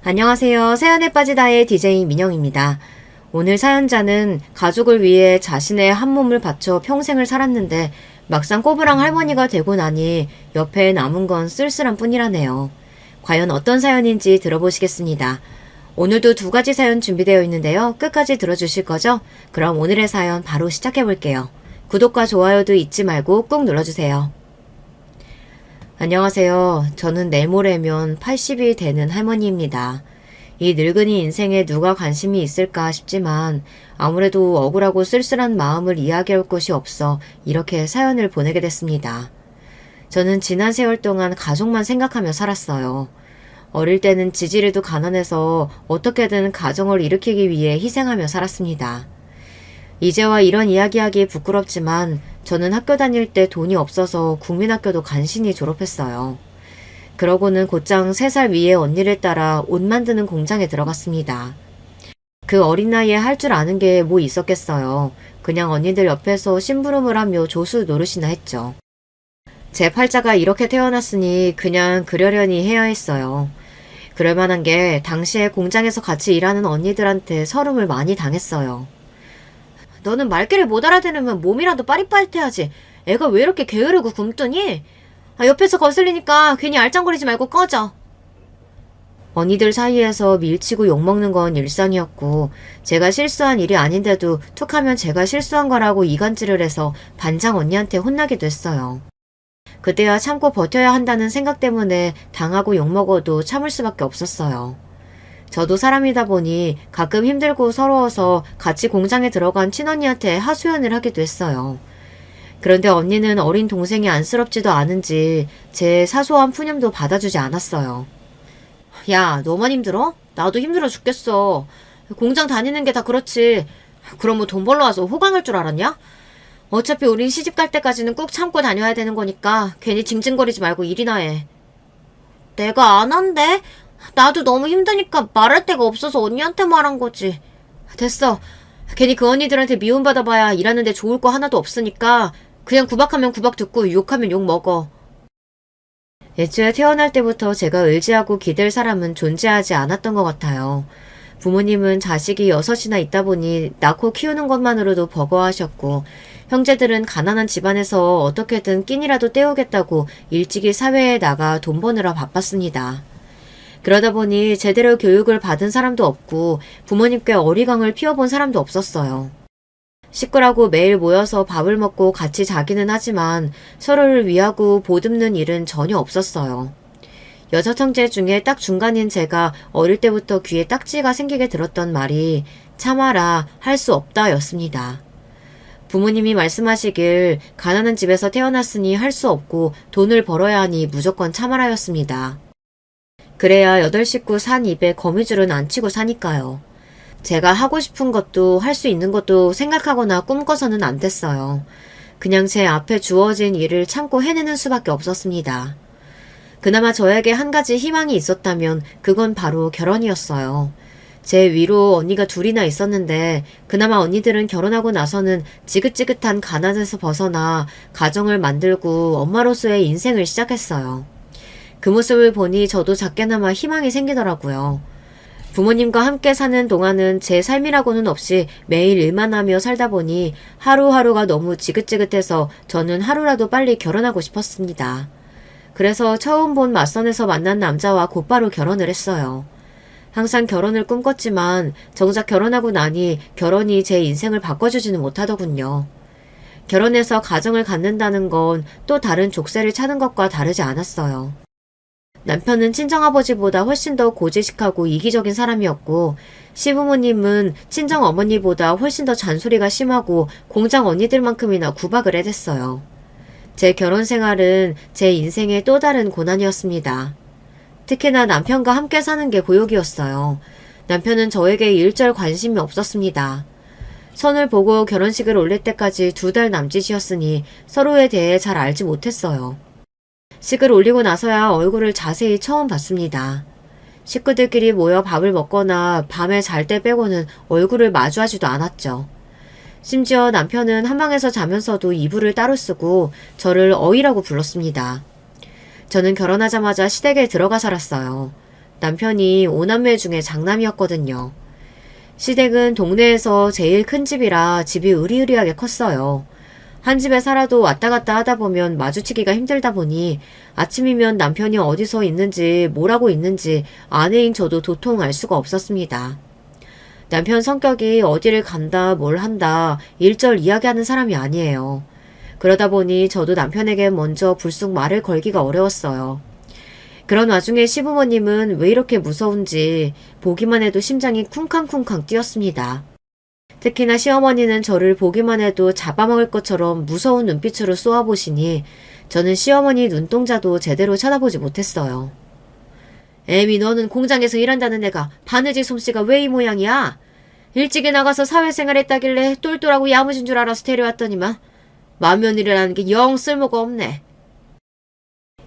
안녕하세요. 사연에 빠지다의 DJ 민영입니다. 오늘 사연자는 가족을 위해 자신의 한 몸을 바쳐 평생을 살았는데 막상 꼬부랑 할머니가 되고 나니 옆에 남은 건 쓸쓸한 뿐이라네요. 과연 어떤 사연인지 들어보시겠습니다. 오늘도 두 가지 사연 준비되어 있는데요. 끝까지 들어주실 거죠? 그럼 오늘의 사연 바로 시작해 볼게요. 구독과 좋아요도 잊지 말고 꾹 눌러주세요. 안녕하세요. 저는 내일 모레면 80이 되는 할머니입니다. 이 늙은이 인생에 누가 관심이 있을까 싶지만 아무래도 억울하고 쓸쓸한 마음을 이야기할 곳이 없어 이렇게 사연을 보내게 됐습니다. 저는 지난 세월 동안 가족만 생각하며 살았어요. 어릴 때는 지지리도 가난해서 어떻게든 가정을 일으키기 위해 희생하며 살았습니다. 이제와 이런 이야기하기 부끄럽지만 저는 학교 다닐 때 돈이 없어서 국민학교도 간신히 졸업했어요. 그러고는 곧장 3살 위의 언니를 따라 옷 만드는 공장에 들어갔습니다. 그 어린 나이에 할 줄 아는 게 뭐 있었겠어요. 그냥 언니들 옆에서 심부름을 하며 조수 노릇이나 했죠. 제 팔자가 이렇게 태어났으니 그냥 그러려니 해야 했어요. 그럴 만한 게 당시에 공장에서 같이 일하는 언니들한테 서름을 많이 당했어요. 너는 말귀를 못 알아들으면 몸이라도 빠릿빠릿해야지. 애가 왜 이렇게 게으르고 굼뜨니? 옆에서 거슬리니까 괜히 알짱거리지 말고 꺼져. 언니들 사이에서 밀치고 욕먹는 건 일상이었고 제가 실수한 일이 아닌데도 툭하면 제가 실수한 거라고 이간질을 해서 반장 언니한테 혼나기도 했어요. 그때야 참고 버텨야 한다는 생각 때문에 당하고 욕먹어도 참을 수밖에 없었어요. 저도 사람이다 보니 가끔 힘들고 서러워서 같이 공장에 들어간 친언니한테 하소연을 하기도 했어요. 그런데 언니는 어린 동생이 안쓰럽지도 않은지 제 사소한 푸념도 받아주지 않았어요. 야, 너만 힘들어? 나도 힘들어 죽겠어. 공장 다니는 게 다 그렇지. 그럼 뭐 돈 벌러 와서 호강할 줄 알았냐? 어차피 우린 시집 갈 때까지는 꾹 참고 다녀야 되는 거니까 괜히 징징거리지 말고 일이나 해. 내가 안 한대? 나도 너무 힘드니까 말할 데가 없어서 언니한테 말한 거지. 됐어. 괜히 그 언니들한테 미움받아봐야 일하는데 좋을 거 하나도 없으니까 그냥 구박하면 구박 듣고 욕하면 욕 먹어. 애초에 태어날 때부터 제가 의지하고 기댈 사람은 존재하지 않았던 것 같아요. 부모님은 자식이 6이나 있다 보니 낳고 키우는 것만으로도 버거워하셨고 형제들은 가난한 집안에서 어떻게든 끼니라도 때우겠다고 일찍이 사회에 나가 돈 버느라 바빴습니다. 그러다 보니 제대로 교육을 받은 사람도 없고 부모님께 어리광을 피워본 사람도 없었어요. 식구라고 매일 모여서 밥을 먹고 같이 자기는 하지만 서로를 위하고 보듬는 일은 전혀 없었어요. 6형제 중에 딱 중간인 제가 어릴 때부터 귀에 딱지가 생기게 들었던 말이 참아라, 할 수 없다 였습니다. 부모님이 말씀하시길 가난한 집에서 태어났으니 할 수 없고 돈을 벌어야 하니 무조건 참아라 였습니다. 그래야 8식구 산 입에 거미줄은 안 치고 사니까요. 제가 하고 싶은 것도 할 수 있는 것도 생각하거나 꿈꿔서는 안 됐어요. 그냥 제 앞에 주어진 일을 참고 해내는 수밖에 없었습니다. 그나마 저에게 한 가지 희망이 있었다면 그건 바로 결혼이었어요. 제 위로 언니가 2이나 있었는데 그나마 언니들은 결혼하고 나서는 지긋지긋한 가난에서 벗어나 가정을 만들고 엄마로서의 인생을 시작했어요. 그 모습을 보니 저도 작게나마 희망이 생기더라고요. 부모님과 함께 사는 동안은 제 삶이라고는 없이 매일 일만 하며 살다 보니 하루하루가 너무 지긋지긋해서 저는 하루라도 빨리 결혼하고 싶었습니다. 그래서 처음 본 맞선에서 만난 남자와 곧바로 결혼을 했어요. 항상 결혼을 꿈꿨지만 정작 결혼하고 나니 결혼이 제 인생을 바꿔주지는 못하더군요. 결혼해서 가정을 갖는다는 건 또 다른 족쇄를 차는 것과 다르지 않았어요. 남편은 친정아버지보다 훨씬 더 고지식하고 이기적인 사람이었고 시부모님은 친정어머니보다 훨씬 더 잔소리가 심하고 공장 언니들만큼이나 구박을 해댔어요. 제 결혼 생활은 제 인생의 또 다른 고난이었습니다. 특히나 남편과 함께 사는 게 고역이었어요. 남편은 저에게 일절 관심이 없었습니다. 선을 보고 결혼식을 올릴 때까지 2달 남짓이었으니 서로에 대해 잘 알지 못했어요. 식을 올리고 나서야 얼굴을 자세히 처음 봤습니다. 식구들끼리 모여 밥을 먹거나 밤에 잘 때 빼고는 얼굴을 마주하지도 않았죠. 심지어 남편은 한방에서 자면서도 이불을 따로 쓰고 저를 어이라고 불렀습니다. 저는 결혼하자마자 시댁에 들어가 살았어요. 남편이 5남매 중에 장남이었거든요. 시댁은 동네에서 제일 큰 집이라 집이 으리으리하게 컸어요. 한 집에 살아도 왔다 갔다 하다 보면 마주치기가 힘들다 보니 아침이면 남편이 어디서 있는지 뭘 하고 있는지 아내인 저도 도통 알 수가 없었습니다. 남편 성격이 어디를 간다 뭘 한다 일절 이야기하는 사람이 아니에요. 그러다 보니 저도 남편에게 먼저 불쑥 말을 걸기가 어려웠어요. 그런 와중에 시부모님은 왜 이렇게 무서운지 보기만 해도 심장이 쿵쾅쿵쾅 뛰었습니다. 특히나 시어머니는 저를 보기만 해도 잡아먹을 것처럼 무서운 눈빛으로 쏘아보시니 저는 시어머니 눈동자도 제대로 쳐다보지 못했어요. 애미 너는 공장에서 일한다는 애가 바느질 솜씨가 왜 이 모양이야? 일찍이 나가서 사회생활 했다길래 똘똘하고 야무진 줄 알아서 데려왔더니만 맏며느리라는 게 영 쓸모가 없네.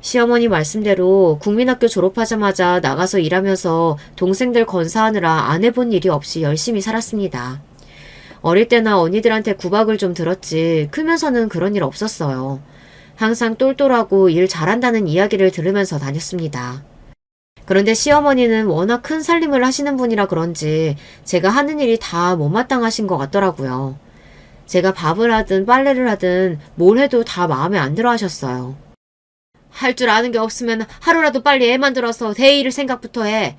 시어머니 말씀대로 국민학교 졸업하자마자 나가서 일하면서 동생들 건사하느라 안 해본 일이 없이 열심히 살았습니다. 어릴 때나 언니들한테 구박을 좀 들었지 크면서는 그런 일 없었어요. 항상 똘똘하고 일 잘한다는 이야기를 들으면서 다녔습니다. 그런데 시어머니는 워낙 큰 살림을 하시는 분이라 그런지 제가 하는 일이 다 못마땅하신 것 같더라고요. 제가 밥을 하든 빨래를 하든 뭘 해도 다 마음에 안 들어 하셨어요. 할 줄 아는 게 없으면 하루라도 빨리 애 만들어서 대일을 생각부터 해.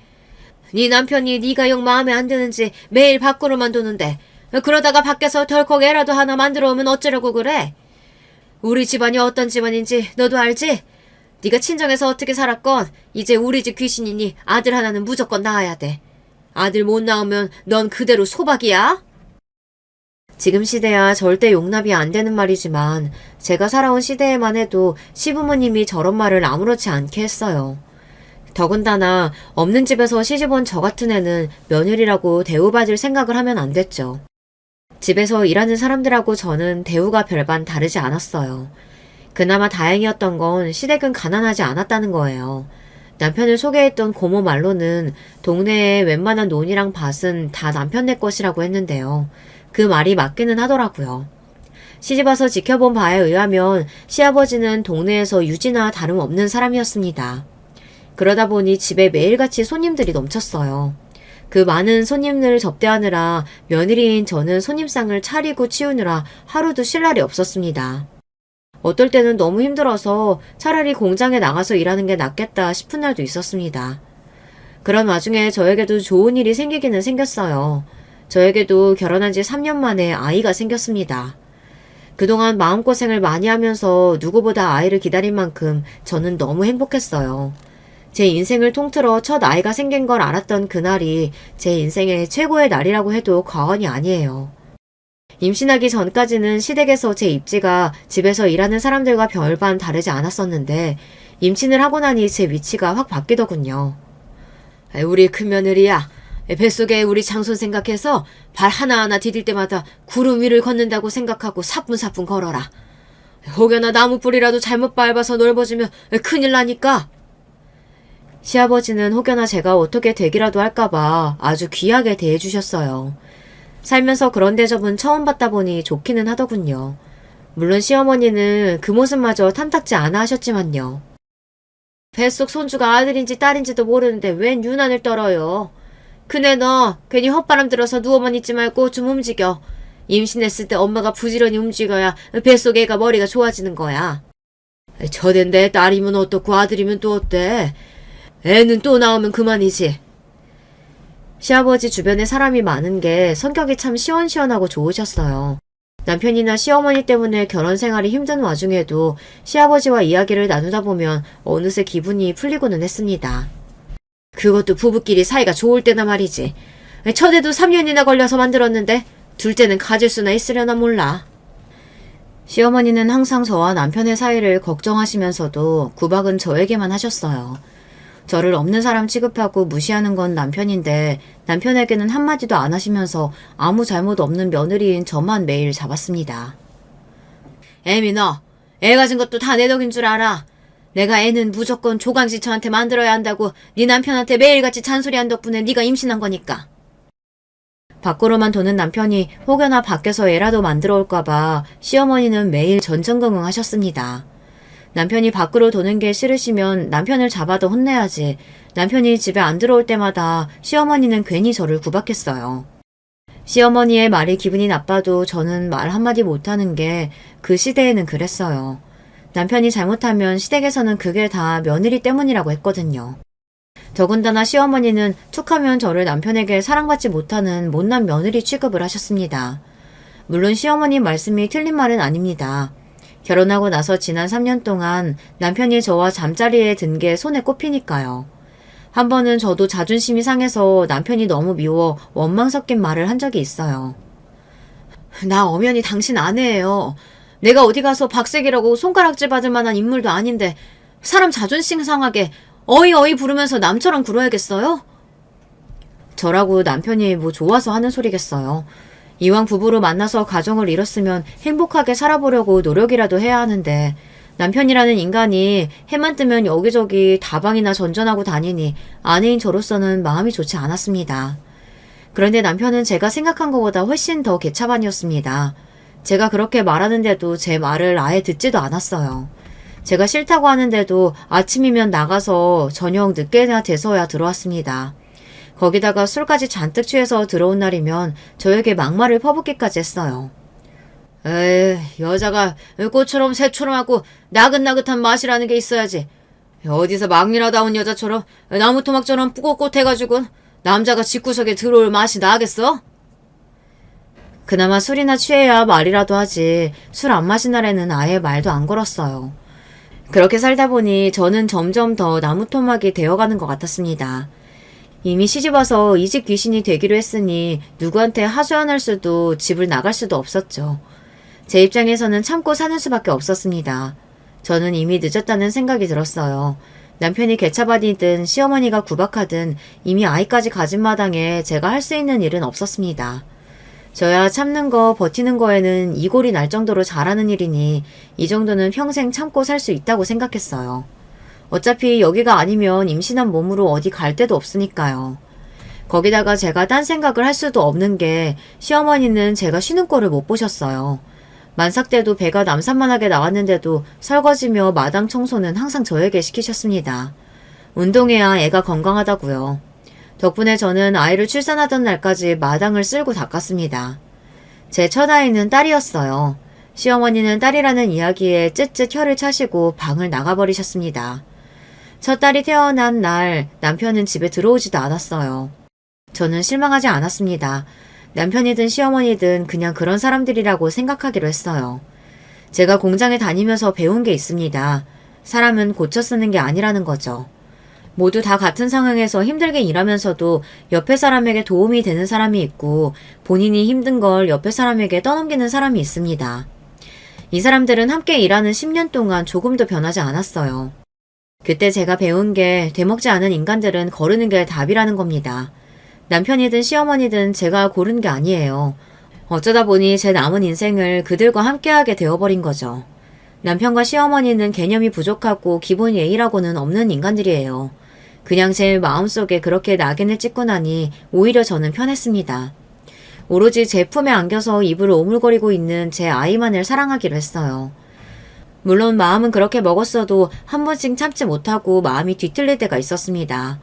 네 남편이 네가 영 마음에 안 드는지 매일 밖으로만 도는데 그러다가 밖에서 덜컥 애라도 하나 만들어 오면 어쩌려고 그래? 우리 집안이 어떤 집안인지 너도 알지? 네가 친정에서 어떻게 살았건 이제 우리 집 귀신이니 아들 하나는 무조건 낳아야 돼. 아들 못 낳으면 넌 그대로 소박이야? 지금 시대야 절대 용납이 안 되는 말이지만 제가 살아온 시대에만 해도 시부모님이 저런 말을 아무렇지 않게 했어요. 더군다나 없는 집에서 시집온 저 같은 애는 며느리라고 대우받을 생각을 하면 안 됐죠. 집에서 일하는 사람들하고 저는 대우가 별반 다르지 않았어요. 그나마 다행이었던 건 시댁은 가난하지 않았다는 거예요. 남편을 소개했던 고모 말로는 동네에 웬만한 논이랑 밭은 다 남편네 것이라고 했는데요. 그 말이 맞기는 하더라고요. 시집와서 지켜본 바에 의하면 시아버지는 동네에서 유지나 다름없는 사람이었습니다. 그러다 보니 집에 매일같이 손님들이 넘쳤어요. 그 많은 손님을 접대하느라 며느리인 저는 손님상을 차리고 치우느라 하루도 쉴 날이 없었습니다. 어떨 때는 너무 힘들어서 차라리 공장에 나가서 일하는 게 낫겠다 싶은 날도 있었습니다. 그런 와중에 저에게도 좋은 일이 생기기는 생겼어요. 저에게도 결혼한 지 3년 만에 아이가 생겼습니다. 그동안 마음고생을 많이 하면서 누구보다 아이를 기다린 만큼 저는 너무 행복했어요. 제 인생을 통틀어 첫 아이가 생긴 걸 알았던 그날이 제 인생의 최고의 날이라고 해도 과언이 아니에요. 임신하기 전까지는 시댁에서 제 입지가 집에서 일하는 사람들과 별반 다르지 않았었는데 임신을 하고 나니 제 위치가 확 바뀌더군요. 우리 큰며느리야. 뱃속에 우리 장손 생각해서 발 하나하나 디딜 때마다 구름 위를 걷는다고 생각하고 사뿐사뿐 걸어라. 혹여나 나무 뿌리라도 잘못 밟아서 넓어지면 큰일 나니까. 시아버지는 혹여나 제가 어떻게 되기라도 할까봐 아주 귀하게 대해주셨어요. 살면서 그런 대접은 처음 받다 보니 좋기는 하더군요. 물론 시어머니는 그 모습마저 탐탁지 않아 하셨지만요. 뱃속 손주가 아들인지 딸인지도 모르는데 웬 유난을 떨어요. 그네 너 괜히 헛바람 들어서 누워만 있지 말고 좀 움직여. 임신했을 때 엄마가 부지런히 움직여야 뱃속 애가 머리가 좋아지는 거야. 저댄데 딸이면 어떻고 아들이면 또 어때? 애는 또 나오면 그만이지. 시아버지 주변에 사람이 많은 게 성격이 참 시원시원하고 좋으셨어요. 남편이나 시어머니 때문에 결혼 생활이 힘든 와중에도 시아버지와 이야기를 나누다 보면 어느새 기분이 풀리고는 했습니다. 그것도 부부끼리 사이가 좋을 때나 말이지. 첫애도 3년이나 걸려서 만들었는데 둘째는 가질 수나 있으려나 몰라. 시어머니는 항상 저와 남편의 사이를 걱정하시면서도 구박은 저에게만 하셨어요. 저를 없는 사람 취급하고 무시하는 건 남편인데 남편에게는 한마디도 안 하시면서 아무 잘못 없는 며느리인 저만 매일 잡았습니다. 애미 너, 애 가진 것도 다 내 덕인 줄 알아. 내가 애는 무조건 조강지처한테 만들어야 한다고 네 남편한테 매일같이 잔소리한 덕분에 네가 임신한 거니까. 밖으로만 도는 남편이 혹여나 밖에서 애라도 만들어 올까봐 시어머니는 매일 전전긍긍 하셨습니다. 남편이 밖으로 도는 게 싫으시면 남편을 잡아도 혼내야지. 남편이 집에 안 들어올 때마다 시어머니는 괜히 저를 구박했어요. 시어머니의 말이 기분이 나빠도 저는 말 한마디 못하는 게 그 시대에는 그랬어요. 남편이 잘못하면 시댁에서는 그게 다 며느리 때문이라고 했거든요. 더군다나 시어머니는 툭하면 저를 남편에게 사랑받지 못하는 못난 며느리 취급을 하셨습니다. 물론 시어머니 말씀이 틀린 말은 아닙니다. 결혼하고 나서 지난 3년 동안 남편이 저와 잠자리에 든 게 손에 꼽히니까요. 한 번은 저도 자존심이 상해서 남편이 너무 미워 원망 섞인 말을 한 적이 있어요. 나 엄연히 당신 아내예요. 내가 어디 가서 박색이라고 손가락질 받을 만한 인물도 아닌데 사람 자존심 상하게 어이 부르면서 남처럼 굴어야겠어요? 저라고 남편이 뭐 좋아서 하는 소리겠어요. 이왕 부부로 만나서 가정을 이뤘으면 행복하게 살아보려고 노력이라도 해야 하는데 남편이라는 인간이 해만 뜨면 여기저기 다방이나 전전하고 다니니 아내인 저로서는 마음이 좋지 않았습니다. 그런데 남편은 제가 생각한 것보다 훨씬 더 개차반이었습니다. 제가 그렇게 말하는데도 제 말을 아예 듣지도 않았어요. 제가 싫다고 하는데도 아침이면 나가서 저녁 늦게나 돼서야 들어왔습니다. 거기다가 술까지 잔뜩 취해서 들어온 날이면 저에게 막말을 퍼붓기까지 했어요. 에이, 여자가 꽃처럼 새처럼 하고 나긋나긋한 맛이라는 게 있어야지. 어디서 막미라다운 여자처럼 나무토막처럼 뿌긋뿌긋해가지고 남자가 집구석에 들어올 맛이 나겠어? 그나마 술이나 취해야 말이라도 하지 술 안 마신 날에는 아예 말도 안 걸었어요. 그렇게 살다 보니 저는 점점 더 나무토막이 되어가는 것 같았습니다. 이미 시집와서 이 집 귀신이 되기로 했으니 누구한테 하소연할 수도 집을 나갈 수도 없었죠. 제 입장에서는 참고 사는 수밖에 없었습니다. 저는 이미 늦었다는 생각이 들었어요. 남편이 개차반이든 시어머니가 구박하든 이미 아이까지 가진 마당에 제가 할 수 있는 일은 없었습니다. 저야 참는 거 버티는 거에는 이골이 날 정도로 잘하는 일이니 이 정도는 평생 참고 살 수 있다고 생각했어요. 어차피 여기가 아니면 임신한 몸으로 어디 갈 데도 없으니까요. 거기다가 제가 딴 생각을 할 수도 없는 게 시어머니는 제가 쉬는 꼴을 못 보셨어요. 만삭 때도 배가 남산만하게 나왔는데도 설거지며 마당 청소는 항상 저에게 시키셨습니다. 운동해야 애가 건강하다고요. 덕분에 저는 아이를 출산하던 날까지 마당을 쓸고 닦았습니다. 제 첫 아이는 딸이었어요. 시어머니는 딸이라는 이야기에 쯧쯧 혀를 차시고 방을 나가버리셨습니다. 첫 딸이 태어난 날 남편은 집에 들어오지도 않았어요. 저는 실망하지 않았습니다. 남편이든 시어머니든 그냥 그런 사람들이라고 생각하기로 했어요. 제가 공장에 다니면서 배운 게 있습니다. 사람은 고쳐 쓰는 게 아니라는 거죠. 모두 다 같은 상황에서 힘들게 일하면서도 옆에 사람에게 도움이 되는 사람이 있고 본인이 힘든 걸 옆에 사람에게 떠넘기는 사람이 있습니다. 이 사람들은 함께 일하는 10년 동안 조금도 변하지 않았어요. 그때 제가 배운 게 되먹지 않은 인간들은 거르는 게 답이라는 겁니다. 남편이든 시어머니든 제가 고른 게 아니에요. 어쩌다 보니 제 남은 인생을 그들과 함께하게 되어버린 거죠. 남편과 시어머니는 개념이 부족하고 기본 예의라고는 없는 인간들이에요. 그냥 제 마음속에 그렇게 낙인을 찍고 나니 오히려 저는 편했습니다. 오로지 제 품에 안겨서 입을 오물거리고 있는 제 아이만을 사랑하기로 했어요. 물론 마음은 그렇게 먹었어도 한 번씩 참지 못하고 마음이 뒤틀릴 때가 있었습니다.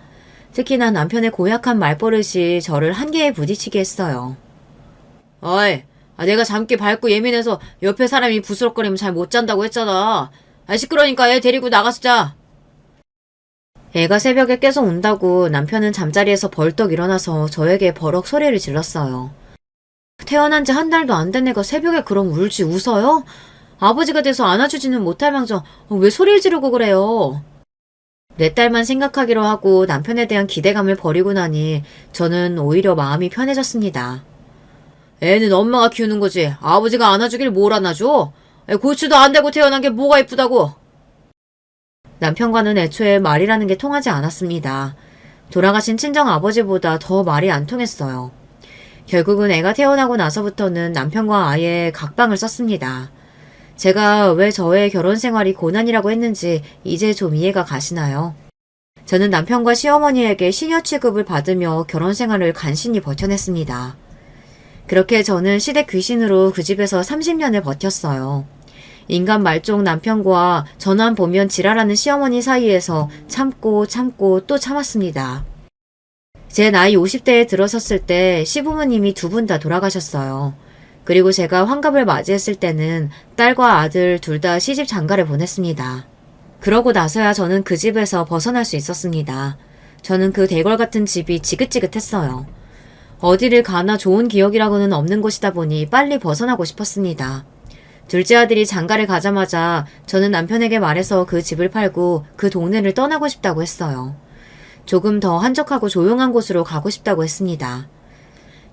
특히나 남편의 고약한 말버릇이 저를 한계에 부딪히게 했어요. 어이, 내가 잠기 밝고 예민해서 옆에 사람이 부스럭거리면 잘 못 잔다고 했잖아. 시끄러우니까 애 데리고 나가서 자. 애가 새벽에 깨서 운다고 남편은 잠자리에서 벌떡 일어나서 저에게 버럭 소리를 질렀어요. 태어난 지 한 달도 안 된 애가 새벽에 그럼 울지 웃어요? 아버지가 돼서 안아주지는 못할 망정 왜 소리를 지르고 그래요? 내 딸만 생각하기로 하고 남편에 대한 기대감을 버리고 나니 저는 오히려 마음이 편해졌습니다. 애는 엄마가 키우는 거지 아버지가 안아주길 뭘 안아줘? 고추도 안 대고 태어난 게 뭐가 이쁘다고? 남편과는 애초에 말이라는 게 통하지 않았습니다. 돌아가신 친정아버지보다 더 말이 안 통했어요. 결국은 애가 태어나고 나서부터는 남편과 아예 각방을 썼습니다. 제가 왜 저의 결혼 생활이 고난이라고 했는지 이제 좀 이해가 가시나요? 저는 남편과 시어머니에게 시녀 취급을 받으며 결혼 생활을 간신히 버텨냈습니다. 그렇게 저는 시댁 귀신으로 그 집에서 30년을 버텼어요. 인간 말종 남편과 전화 보면 지랄하는 시어머니 사이에서 참고 또 참았습니다. 제 나이 50대에 들어섰을 때 시부모님이 두 분 다 돌아가셨어요. 그리고 제가 환갑을 맞이했을 때는 딸과 아들 둘 다 시집 장가를 보냈습니다. 그러고 나서야 저는 그 집에서 벗어날 수 있었습니다. 저는 그 대궐 같은 집이 지긋지긋했어요. 어디를 가나 좋은 기억이라고는 없는 곳이다 보니 빨리 벗어나고 싶었습니다. 둘째 아들이 장가를 가자마자 저는 남편에게 말해서 그 집을 팔고 그 동네를 떠나고 싶다고 했어요. 조금 더 한적하고 조용한 곳으로 가고 싶다고 했습니다.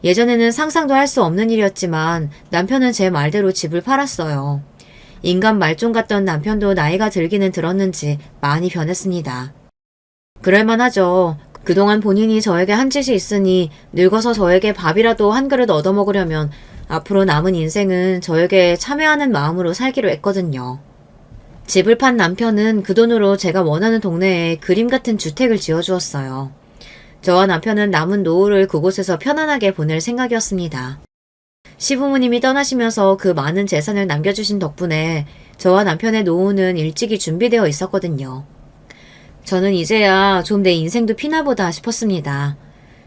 예전에는 상상도 할 수 없는 일이었지만 남편은 제 말대로 집을 팔았어요. 인간 말종 같던 남편도 나이가 들기는 들었는지 많이 변했습니다. 그럴만하죠. 그동안 본인이 저에게 한 짓이 있으니 늙어서 저에게 밥이라도 한 그릇 얻어먹으려면 앞으로 남은 인생은 저에게 참여하는 마음으로 살기로 했거든요. 집을 판 남편은 그 돈으로 제가 원하는 동네에 그림 같은 주택을 지어주었어요. 저와 남편은 남은 노후를 그곳에서 편안하게 보낼 생각이었습니다. 시부모님이 떠나시면서 그 많은 재산을 남겨주신 덕분에 저와 남편의 노후는 일찍이 준비되어 있었거든요. 저는 이제야 좀 내 인생도 피나보다 싶었습니다.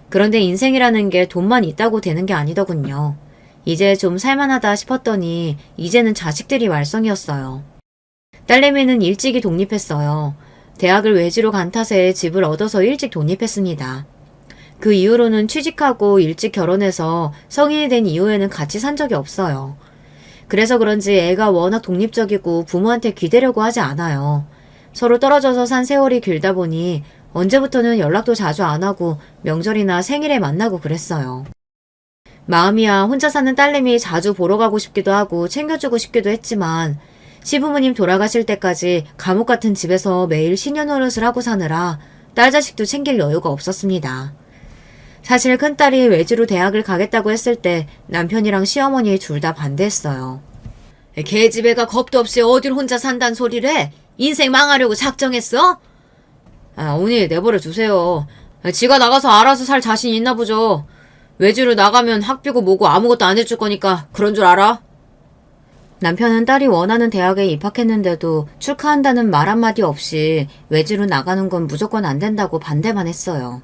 그런데 인생이라는 게 돈만 있다고 되는 게 아니더군요. 이제 좀 살만하다 싶었더니 이제는 자식들이 말썽이었어요. 딸내미는 일찍이 독립했어요. 대학을 외지로 간 탓에 집을 얻어서 일찍 독립했습니다. 그 이후로는 취직하고 일찍 결혼해서 성인이 된 이후에는 같이 산 적이 없어요. 그래서 그런지 애가 워낙 독립적이고 부모한테 기대려고 하지 않아요. 서로 떨어져서 산 세월이 길다 보니 언제부터는 연락도 자주 안 하고 명절이나 생일에 만나고 그랬어요. 마음이야 혼자 사는 딸내미 자주 보러 가고 싶기도 하고 챙겨주고 싶기도 했지만 시부모님 돌아가실 때까지 감옥 같은 집에서 매일 신년노릇을 하고 사느라 딸 자식도 챙길 여유가 없었습니다. 사실 큰딸이 외지로 대학을 가겠다고 했을 때 남편이랑 시어머니 둘 다 반대했어요. 걔집애가 겁도 없이 어딜 혼자 산단 소리를 해? 인생 망하려고 작정했어? 어머니 내버려 두세요. 지가 나가서 알아서 살 자신 있나 보죠. 외지로 나가면 학비고 뭐고 아무것도 안 해줄 거니까 그런 줄 알아? 남편은 딸이 원하는 대학에 입학했는데도 축하한다는 말 한마디 없이 외지로 나가는 건 무조건 안 된다고 반대만 했어요.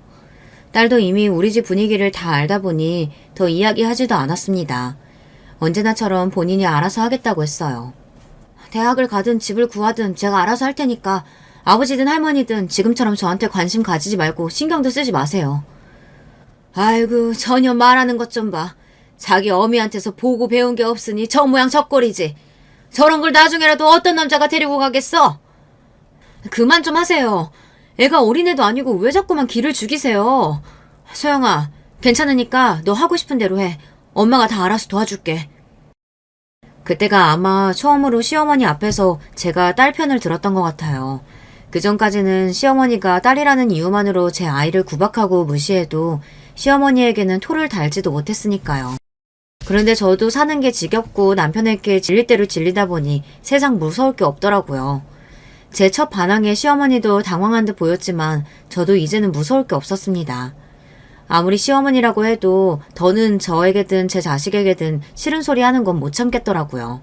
딸도 이미 우리 집 분위기를 다 알다 보니 더 이야기하지도 않았습니다. 언제나처럼 본인이 알아서 하겠다고 했어요. 대학을 가든 집을 구하든 제가 알아서 할 테니까 아버지든 할머니든 지금처럼 저한테 관심 가지지 말고 신경도 쓰지 마세요. 아이고 전혀 말하는 것 좀 봐. 자기 어미한테서 보고 배운 게 없으니 저 모양 저 꼴이지. 저런 걸 나중에라도 어떤 남자가 데리고 가겠어? 그만 좀 하세요. 애가 어린애도 아니고 왜 자꾸만 기를 죽이세요. 소영아, 괜찮으니까 너 하고 싶은 대로 해. 엄마가 다 알아서 도와줄게. 그때가 아마 처음으로 시어머니 앞에서 제가 딸 편을 들었던 것 같아요. 그전까지는 시어머니가 딸이라는 이유만으로 제 아이를 구박하고 무시해도 시어머니에게는 토를 달지도 못했으니까요. 그런데 저도 사는 게 지겹고 남편에게 질릴 대로 질리다 보니 세상 무서울 게 없더라고요. 제 첫 반항에 시어머니도 당황한 듯 보였지만 저도 이제는 무서울 게 없었습니다. 아무리 시어머니라고 해도 더는 저에게든 제 자식에게든 싫은 소리 하는 건 못 참겠더라고요.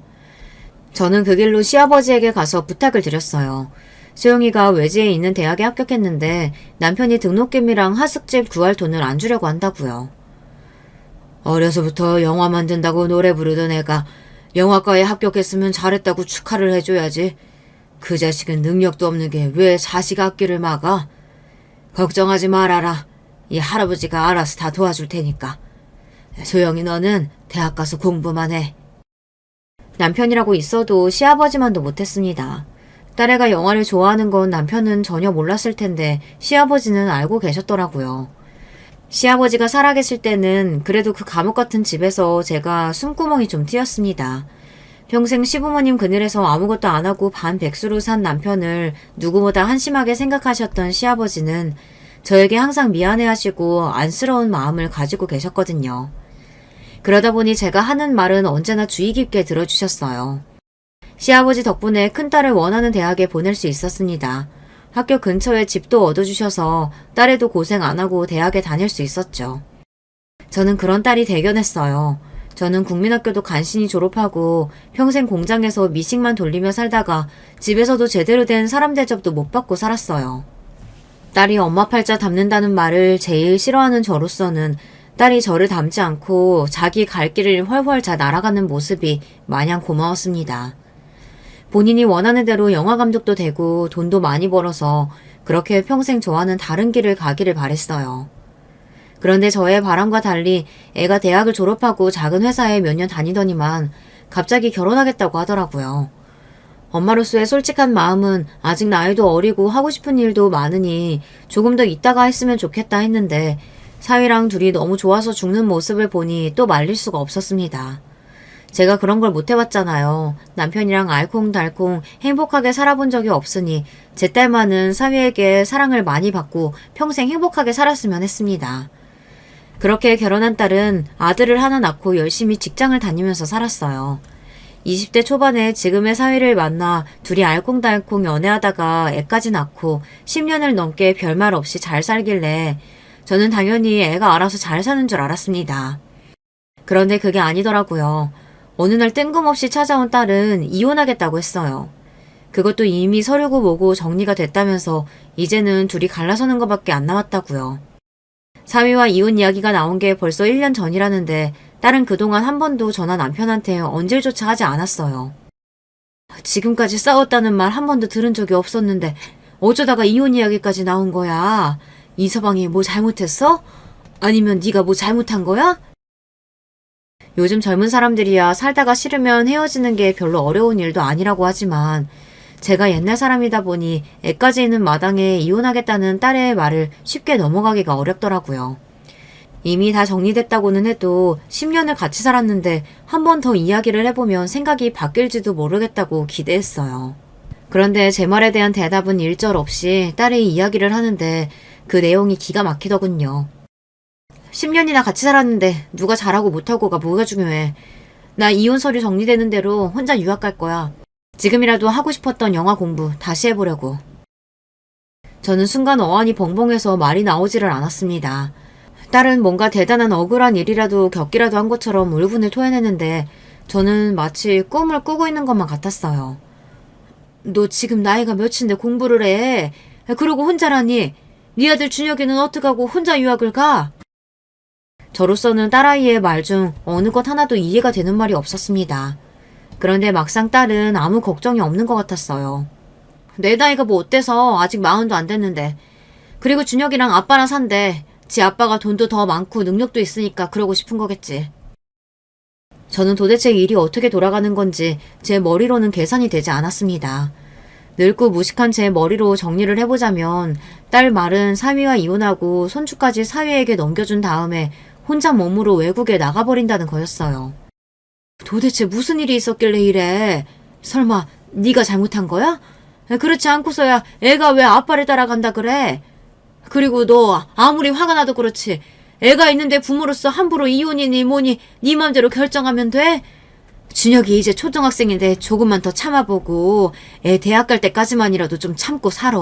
저는 그 길로 시아버지에게 가서 부탁을 드렸어요. 소영이가 외지에 있는 대학에 합격했는데 남편이 등록금이랑 하숙집 구할 돈을 안 주려고 한다고요. 어려서부터 영화 만든다고 노래 부르던 애가 영화과에 합격했으면 잘했다고 축하를 해줘야지. 그 자식은 능력도 없는 게 왜 자식 앞길을 막아? 걱정하지 말아라. 이 할아버지가 알아서 다 도와줄 테니까. 소영이 너는 대학 가서 공부만 해. 남편이라고 있어도 시아버지만도 못했습니다. 딸애가 영화를 좋아하는 건 남편은 전혀 몰랐을 텐데 시아버지는 알고 계셨더라고요. 시아버지가 살아계실 때는 그래도 그 감옥 같은 집에서 제가 숨구멍이 좀 튀었습니다. 평생 시부모님 그늘에서 아무것도 안 하고 반백수로 산 남편을 누구보다 한심하게 생각하셨던 시아버지는 저에게 항상 미안해하시고 안쓰러운 마음을 가지고 계셨거든요. 그러다 보니 제가 하는 말은 언제나 주의 깊게 들어주셨어요. 시아버지 덕분에 큰딸을 원하는 대학에 보낼 수 있었습니다. 학교 근처에 집도 얻어주셔서 딸애도 고생 안 하고 대학에 다닐 수 있었죠. 저는 그런 딸이 대견했어요. 저는 국민학교도 간신히 졸업하고 평생 공장에서 미식만 돌리며 살다가 집에서도 제대로 된 사람 대접도 못 받고 살았어요. 딸이 엄마 팔자 닮는다는 말을 제일 싫어하는 저로서는 딸이 저를 닮지 않고 자기 갈 길을 훨훨 잘 날아가는 모습이 마냥 고마웠습니다. 본인이 원하는 대로 영화 감독도 되고 돈도 많이 벌어서 그렇게 평생 저와는 다른 길을 가기를 바랬어요. 그런데 저의 바람과 달리 애가 대학을 졸업하고 작은 회사에 몇 년 다니더니만 갑자기 결혼하겠다고 하더라고요. 엄마로서의 솔직한 마음은 아직 나이도 어리고 하고 싶은 일도 많으니 조금 더 있다가 했으면 좋겠다 했는데 사위랑 둘이 너무 좋아서 죽는 모습을 보니 또 말릴 수가 없었습니다. 제가 그런 걸 못 해봤잖아요. 남편이랑 알콩달콩 행복하게 살아본 적이 없으니 제 딸만은 사위에게 사랑을 많이 받고 평생 행복하게 살았으면 했습니다. 그렇게 결혼한 딸은 아들을 하나 낳고 열심히 직장을 다니면서 살았어요. 20대 초반에 지금의 사위를 만나 둘이 알콩달콩 연애하다가 애까지 낳고 10년을 넘게 별말 없이 잘 살길래 저는 당연히 애가 알아서 잘 사는 줄 알았습니다. 그런데 그게 아니더라고요. 어느 날 뜬금없이 찾아온 딸은 이혼하겠다고 했어요. 그것도 이미 서류고 뭐고 정리가 됐다면서 이제는 둘이 갈라서는 것밖에 안 남았다고요. 사위와 이혼 이야기가 나온 게 벌써 1년 전이라는데 딸은 그동안 한 번도 전화 남편한테 언질조차 하지 않았어요. 지금까지 싸웠다는 말 한 번도 들은 적이 없었는데 어쩌다가 이혼 이야기까지 나온 거야? 이서방이 뭐 잘못했어? 아니면 네가 뭐 잘못한 거야? 요즘 젊은 사람들이야 살다가 싫으면 헤어지는 게 별로 어려운 일도 아니라고 하지만 제가 옛날 사람이다 보니 애까지 있는 마당에 이혼하겠다는 딸의 말을 쉽게 넘어가기가 어렵더라고요. 이미 다 정리됐다고는 해도 10년을 같이 살았는데 한 번 더 이야기를 해보면 생각이 바뀔지도 모르겠다고 기대했어요. 그런데 제 말에 대한 대답은 일절 없이 딸이 이야기를 하는데 그 내용이 기가 막히더군요. 10년이나 같이 살았는데 누가 잘하고 못하고가 뭐가 중요해. 나 이혼 서류 정리되는 대로 혼자 유학 갈 거야. 지금이라도 하고 싶었던 영화 공부 다시 해보려고. 저는 순간 어안이 벙벙해서 말이 나오지를 않았습니다. 딸은 뭔가 대단한 억울한 일이라도 겪기라도 한 것처럼 울분을 토해내는데 저는 마치 꿈을 꾸고 있는 것만 같았어요. 너 지금 나이가 몇인데 공부를 해? 그러고 혼자라니? 네 아들 준혁이는 어떡하고 혼자 유학을 가? 저로서는 딸아이의 말 중 어느 것 하나도 이해가 되는 말이 없었습니다. 그런데 막상 딸은 아무 걱정이 없는 것 같았어요. 내 나이가 뭐 어때서 아직 40도 안 됐는데. 그리고 준혁이랑 아빠랑 산대. 지 아빠가 돈도 더 많고 능력도 있으니까 그러고 싶은 거겠지. 저는 도대체 일이 어떻게 돌아가는 건지 제 머리로는 계산이 되지 않았습니다. 늙고 무식한 제 머리로 정리를 해보자면 딸 말은 사위와 이혼하고 손주까지 사위에게 넘겨준 다음에 혼자 몸으로 외국에 나가버린다는 거였어요. 도대체 무슨 일이 있었길래 이래? 설마 네가 잘못한 거야? 그렇지 않고서야 애가 왜 아빠를 따라간다 그래? 그리고 너 아무리 화가 나도 그렇지 애가 있는데 부모로서 함부로 이혼이니 뭐니 네 맘대로 결정하면 돼? 준혁이 이제 초등학생인데 조금만 더 참아보고 애 대학 갈 때까지만이라도 좀 참고 살아.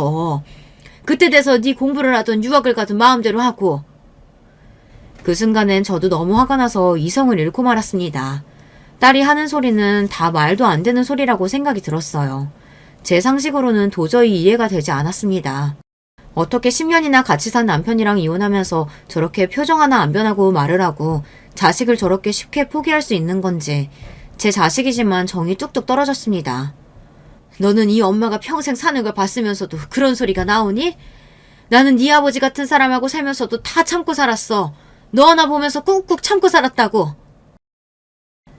그때 돼서 네 공부를 하든 유학을 가든 마음대로 하고. 그 순간엔 저도 너무 화가 나서 이성을 잃고 말았습니다. 딸이 하는 소리는 다 말도 안 되는 소리라고 생각이 들었어요. 제 상식으로는 도저히 이해가 되지 않았습니다. 어떻게 10년이나 같이 산 남편이랑 이혼하면서 저렇게 표정 하나 안 변하고 말을 하고 자식을 저렇게 쉽게 포기할 수 있는 건지 제 자식이지만 정이 뚝뚝 떨어졌습니다. 너는 이 엄마가 평생 사는 걸 봤으면서도 그런 소리가 나오니? 나는 네 아버지 같은 사람하고 살면서도 다 참고 살았어. 너 하나 보면서 꾹꾹 참고 살았다고.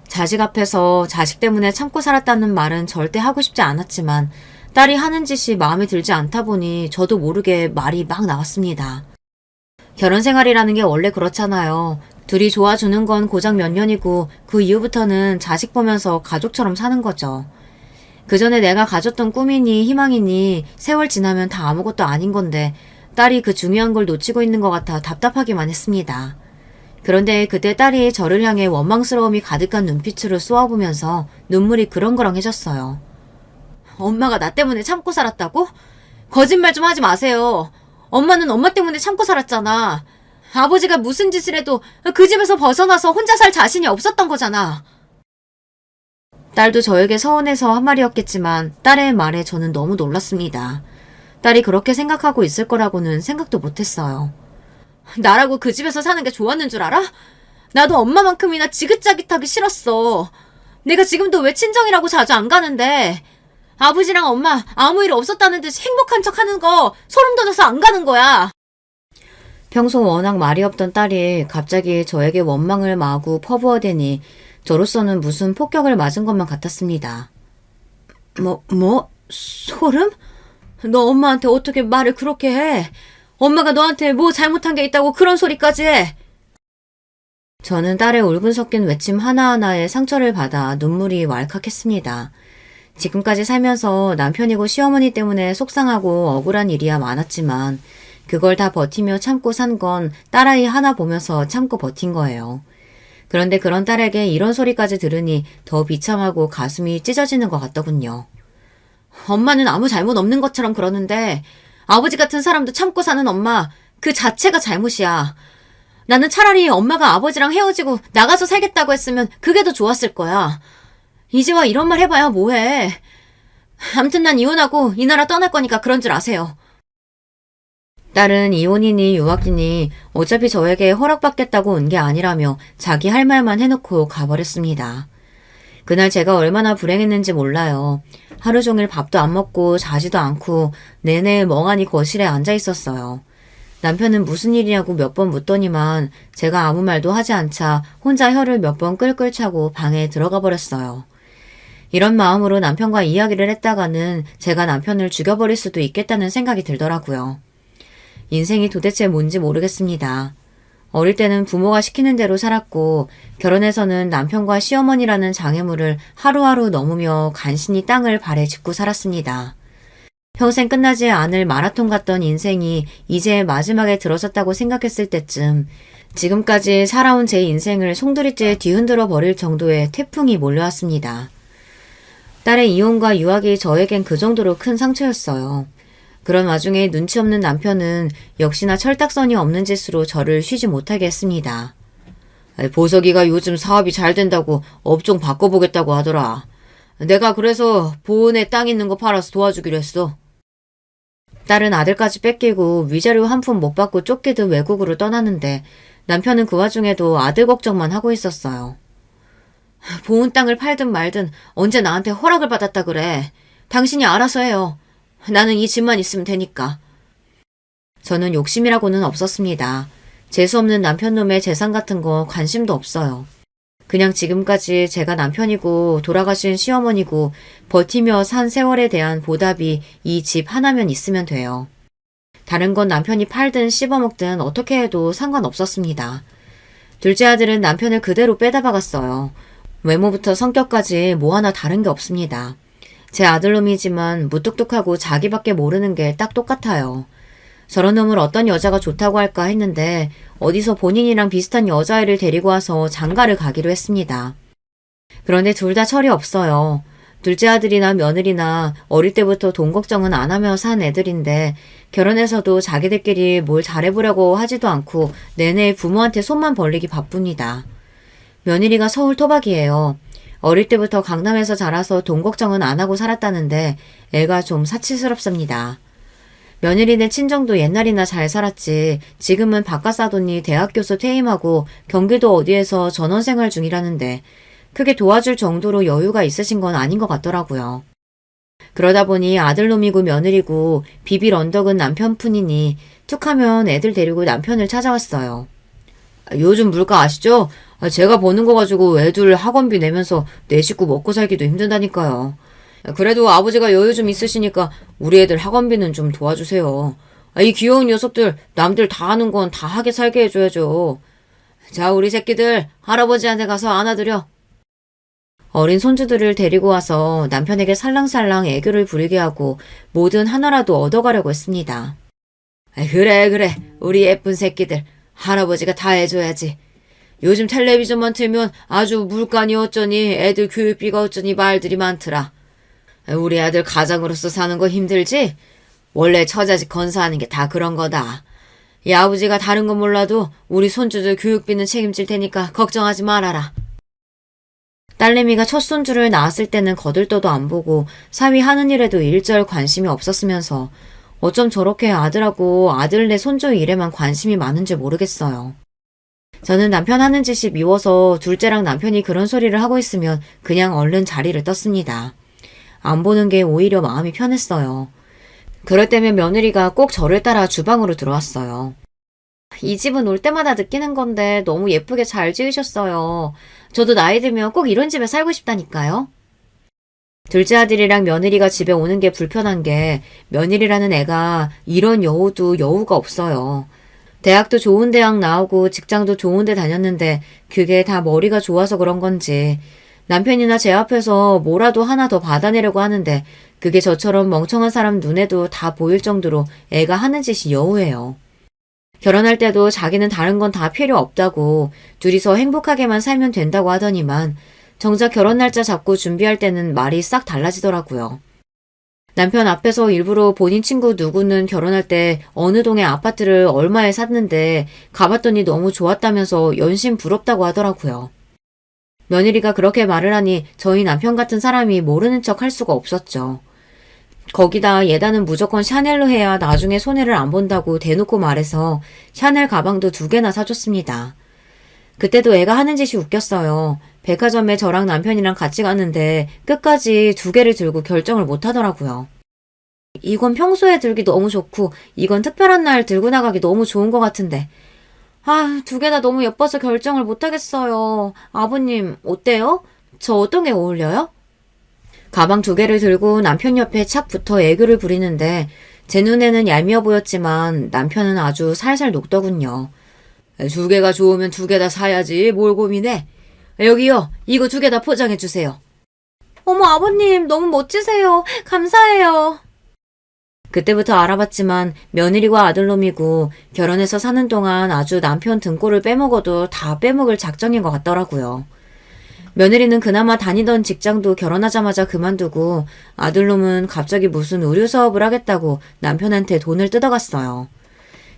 자식 앞에서 자식 때문에 참고 살았다는 말은 절대 하고 싶지 않았지만 딸이 하는 짓이 마음에 들지 않다 보니 저도 모르게 말이 막 나왔습니다. 결혼 생활이라는 게 원래 그렇잖아요. 둘이 좋아주는 건 고작 몇 년이고 그 이후부터는 자식 보면서 가족처럼 사는 거죠. 그 전에 내가 가졌던 꿈이니 희망이니 세월 지나면 다 아무것도 아닌 건데 딸이 그 중요한 걸 놓치고 있는 것 같아 답답하기만 했습니다. 그런데 그때 딸이 저를 향해 원망스러움이 가득한 눈빛으로 쏘아보면서 눈물이 그렁그렁해졌어요. 엄마가 나 때문에 참고 살았다고? 거짓말 좀 하지 마세요. 엄마는 엄마 때문에 참고 살았잖아. 아버지가 무슨 짓을 해도 그 집에서 벗어나서 혼자 살 자신이 없었던 거잖아. 딸도 저에게 서운해서 한 말이었겠지만 딸의 말에 저는 너무 놀랐습니다. 딸이 그렇게 생각하고 있을 거라고는 생각도 못했어요. 나라고 그 집에서 사는 게 좋았는 줄 알아? 나도 엄마만큼이나 지긋자깃하기 싫었어. 내가 지금도 왜 친정이라고 자주 안 가는데 아버지랑 엄마 아무 일 없었다는 듯이 행복한 척 하는 거 소름 돋아서 안 가는 거야. 평소 워낙 말이 없던 딸이 갑자기 저에게 원망을 마구 퍼부어대니 저로서는 무슨 폭격을 맞은 것만 같았습니다. 소름? 너 엄마한테 어떻게 말을 그렇게 해? 엄마가 너한테 뭐 잘못한 게 있다고 그런 소리까지 해? 저는 딸의 울분 섞인 외침 하나하나에 상처를 받아 눈물이 왈칵했습니다. 지금까지 살면서 남편이고 시어머니 때문에 속상하고 억울한 일이야 많았지만 그걸 다 버티며 참고 산 건 딸아이 하나 보면서 참고 버틴 거예요. 그런데 그런 딸에게 이런 소리까지 들으니 더 비참하고 가슴이 찢어지는 것 같더군요. 엄마는 아무 잘못 없는 것처럼 그러는데 아버지 같은 사람도 참고 사는 엄마 그 자체가 잘못이야. 나는 차라리 엄마가 아버지랑 헤어지고 나가서 살겠다고 했으면 그게 더 좋았을 거야. 이제 와 이런 말 해봐야 뭐해. 암튼 난 이혼하고 이 나라 떠날 거니까 그런 줄 아세요. 딸은 이혼이니 유학이니 어차피 저에게 허락받겠다고 온 게 아니라며 자기 할 말만 해놓고 가버렸습니다. 그날 제가 얼마나 불행했는지 몰라요. 하루 종일 밥도 안 먹고 자지도 않고 내내 멍하니 거실에 앉아 있었어요. 남편은 무슨 일이냐고 몇 번 묻더니만 제가 아무 말도 하지 않자 혼자 혀를 몇 번 끌끌 차고 방에 들어가 버렸어요. 이런 마음으로 남편과 이야기를 했다가는 제가 남편을 죽여버릴 수도 있겠다는 생각이 들더라고요. 인생이 도대체 뭔지 모르겠습니다. 어릴 때는 부모가 시키는 대로 살았고 결혼해서는 남편과 시어머니라는 장애물을 하루하루 넘으며 간신히 땅을 발에 짚고 살았습니다. 평생 끝나지 않을 마라톤 같던 인생이 이제 마지막에 들어섰다고 생각했을 때쯤 지금까지 살아온 제 인생을 송두리째 뒤흔들어 버릴 정도의 태풍이 몰려왔습니다. 딸의 이혼과 유학이 저에겐 그 정도로 큰 상처였어요. 그런 와중에 눈치 없는 남편은 역시나 철딱선이 없는 짓으로 저를 쉬지 못하게 했습니다. 보석이가 요즘 사업이 잘 된다고 업종 바꿔보겠다고 하더라. 내가 그래서 보은에 땅 있는 거 팔아서 도와주기로 했어. 딸은 아들까지 뺏기고 위자료 한 푼 못 받고 쫓기듯 외국으로 떠났는데 남편은 그 와중에도 아들 걱정만 하고 있었어요. 보은 땅을 팔든 말든 언제 나한테 허락을 받았다 그래. 당신이 알아서 해요. 나는 이 집만 있으면 되니까. 저는 욕심이라고는 없었습니다. 재수없는 남편놈의 재산 같은 거 관심도 없어요. 그냥 지금까지 제가 남편이고 돌아가신 시어머니고 버티며 산 세월에 대한 보답이 이 집 하나면 있으면 돼요. 다른 건 남편이 팔든 씹어먹든 어떻게 해도 상관없었습니다. 둘째 아들은 남편을 그대로 빼다 박았어요. 외모부터 성격까지 뭐 하나 다른 게 없습니다. 제 아들놈이지만 무뚝뚝하고 자기밖에 모르는 게 딱 똑같아요. 저런 놈을 어떤 여자가 좋다고 할까 했는데 어디서 본인이랑 비슷한 여자애를 데리고 와서 장가를 가기로 했습니다. 그런데 둘 다 철이 없어요. 둘째 아들이나 며느리나 어릴 때부터 돈 걱정은 안 하며 산 애들인데 결혼해서도 자기들끼리 뭘 잘해보려고 하지도 않고 내내 부모한테 손만 벌리기 바쁩니다. 며느리가 서울 토박이에요. 어릴 때부터 강남에서 자라서 돈 걱정은 안 하고 살았다는데 애가 좀 사치스럽습니다. 며느리네 친정도 옛날이나 잘 살았지 지금은 바깥 사돈이 대학 교수 퇴임하고 경기도 어디에서 전원생활 중이라는데 크게 도와줄 정도로 여유가 있으신 건 아닌 것 같더라고요. 그러다 보니 아들놈이고 며느리고 비빌 언덕은 남편뿐이니 툭하면 애들 데리고 남편을 찾아왔어요. 요즘 물가 아시죠? 제가 버는 거 가지고 애들 학원비 내면서 내 식구 먹고 살기도 힘들다니까요. 그래도 아버지가 여유 좀 있으시니까 우리 애들 학원비는 좀 도와주세요. 이 귀여운 녀석들 남들 다 하는 건 다 하게 살게 해줘야죠. 자, 우리 새끼들 할아버지한테 가서 안아드려. 어린 손주들을 데리고 와서 남편에게 살랑살랑 애교를 부리게 하고 뭐든 하나라도 얻어가려고 했습니다. 그래 우리 예쁜 새끼들 할아버지가 다 해줘야지. 요즘 텔레비전만 틀면 아주 물가니 어쩌니 애들 교육비가 어쩌니 말들이 많더라. 우리 아들 가장으로서 사는 거 힘들지? 원래 처자식 건사하는 게 다 그런 거다. 이 아버지가 다른 건 몰라도 우리 손주들 교육비는 책임질 테니까 걱정하지 말아라. 딸내미가 첫 손주를 낳았을 때는 거들떠도 안 보고 사위 하는 일에도 일절 관심이 없었으면서 어쩜 저렇게 아들하고 아들네 손주 일에만 관심이 많은지 모르겠어요. 저는 남편 하는 짓이 미워서 둘째랑 남편이 그런 소리를 하고 있으면 그냥 얼른 자리를 떴습니다. 안 보는 게 오히려 마음이 편했어요. 그럴 때면 며느리가 꼭 저를 따라 주방으로 들어왔어요. 이 집은 올 때마다 느끼는 건데 너무 예쁘게 잘 지으셨어요. 저도 나이 들면 꼭 이런 집에 살고 싶다니까요. 둘째 아들이랑 며느리가 집에 오는 게 불편한 게 며느리라는 애가 이런 여우도 여우가 없어요. 대학도 좋은 대학 나오고 직장도 좋은 데 다녔는데 그게 다 머리가 좋아서 그런 건지 남편이나 제 앞에서 뭐라도 하나 더 받아내려고 하는데 그게 저처럼 멍청한 사람 눈에도 다 보일 정도로 애가 하는 짓이 여우예요. 결혼할 때도 자기는 다른 건 다 필요 없다고 둘이서 행복하게만 살면 된다고 하더니만 정작 결혼 날짜 잡고 준비할 때는 말이 싹 달라지더라고요. 남편 앞에서 일부러 본인 친구 누구는 결혼할 때 어느 동에 아파트를 얼마에 샀는데 가봤더니 너무 좋았다면서 연신 부럽다고 하더라고요. 며느리가 그렇게 말을 하니 저희 남편 같은 사람이 모르는 척 할 수가 없었죠. 거기다 예단은 무조건 샤넬로 해야 나중에 손해를 안 본다고 대놓고 말해서 샤넬 가방도 2개나 사줬습니다. 그때도 애가 하는 짓이 웃겼어요. 백화점에 저랑 남편이랑 같이 갔는데 끝까지 2개를 들고 결정을 못 하더라고요. 이건 평소에 들기 너무 좋고 이건 특별한 날 들고 나가기 너무 좋은 것 같은데 2개 다 너무 예뻐서 결정을 못 하겠어요. 아버님 어때요? 저 어떤 게 어울려요? 가방 2개를 들고 남편 옆에 착 붙어 애교를 부리는데 제 눈에는 얄미워 보였지만 남편은 아주 살살 녹더군요. 2개가 좋으면 2개 다 사야지 뭘 고민해. 여기요. 이거 2개 다 포장해 주세요. 어머 아버님 너무 멋지세요. 감사해요. 그때부터 알아봤지만 며느리와 아들놈이고 결혼해서 사는 동안 아주 남편 등골을 빼먹어도 다 빼먹을 작정인 것 같더라고요. 며느리는 그나마 다니던 직장도 결혼하자마자 그만두고 아들놈은 갑자기 무슨 의류 사업을 하겠다고 남편한테 돈을 뜯어갔어요.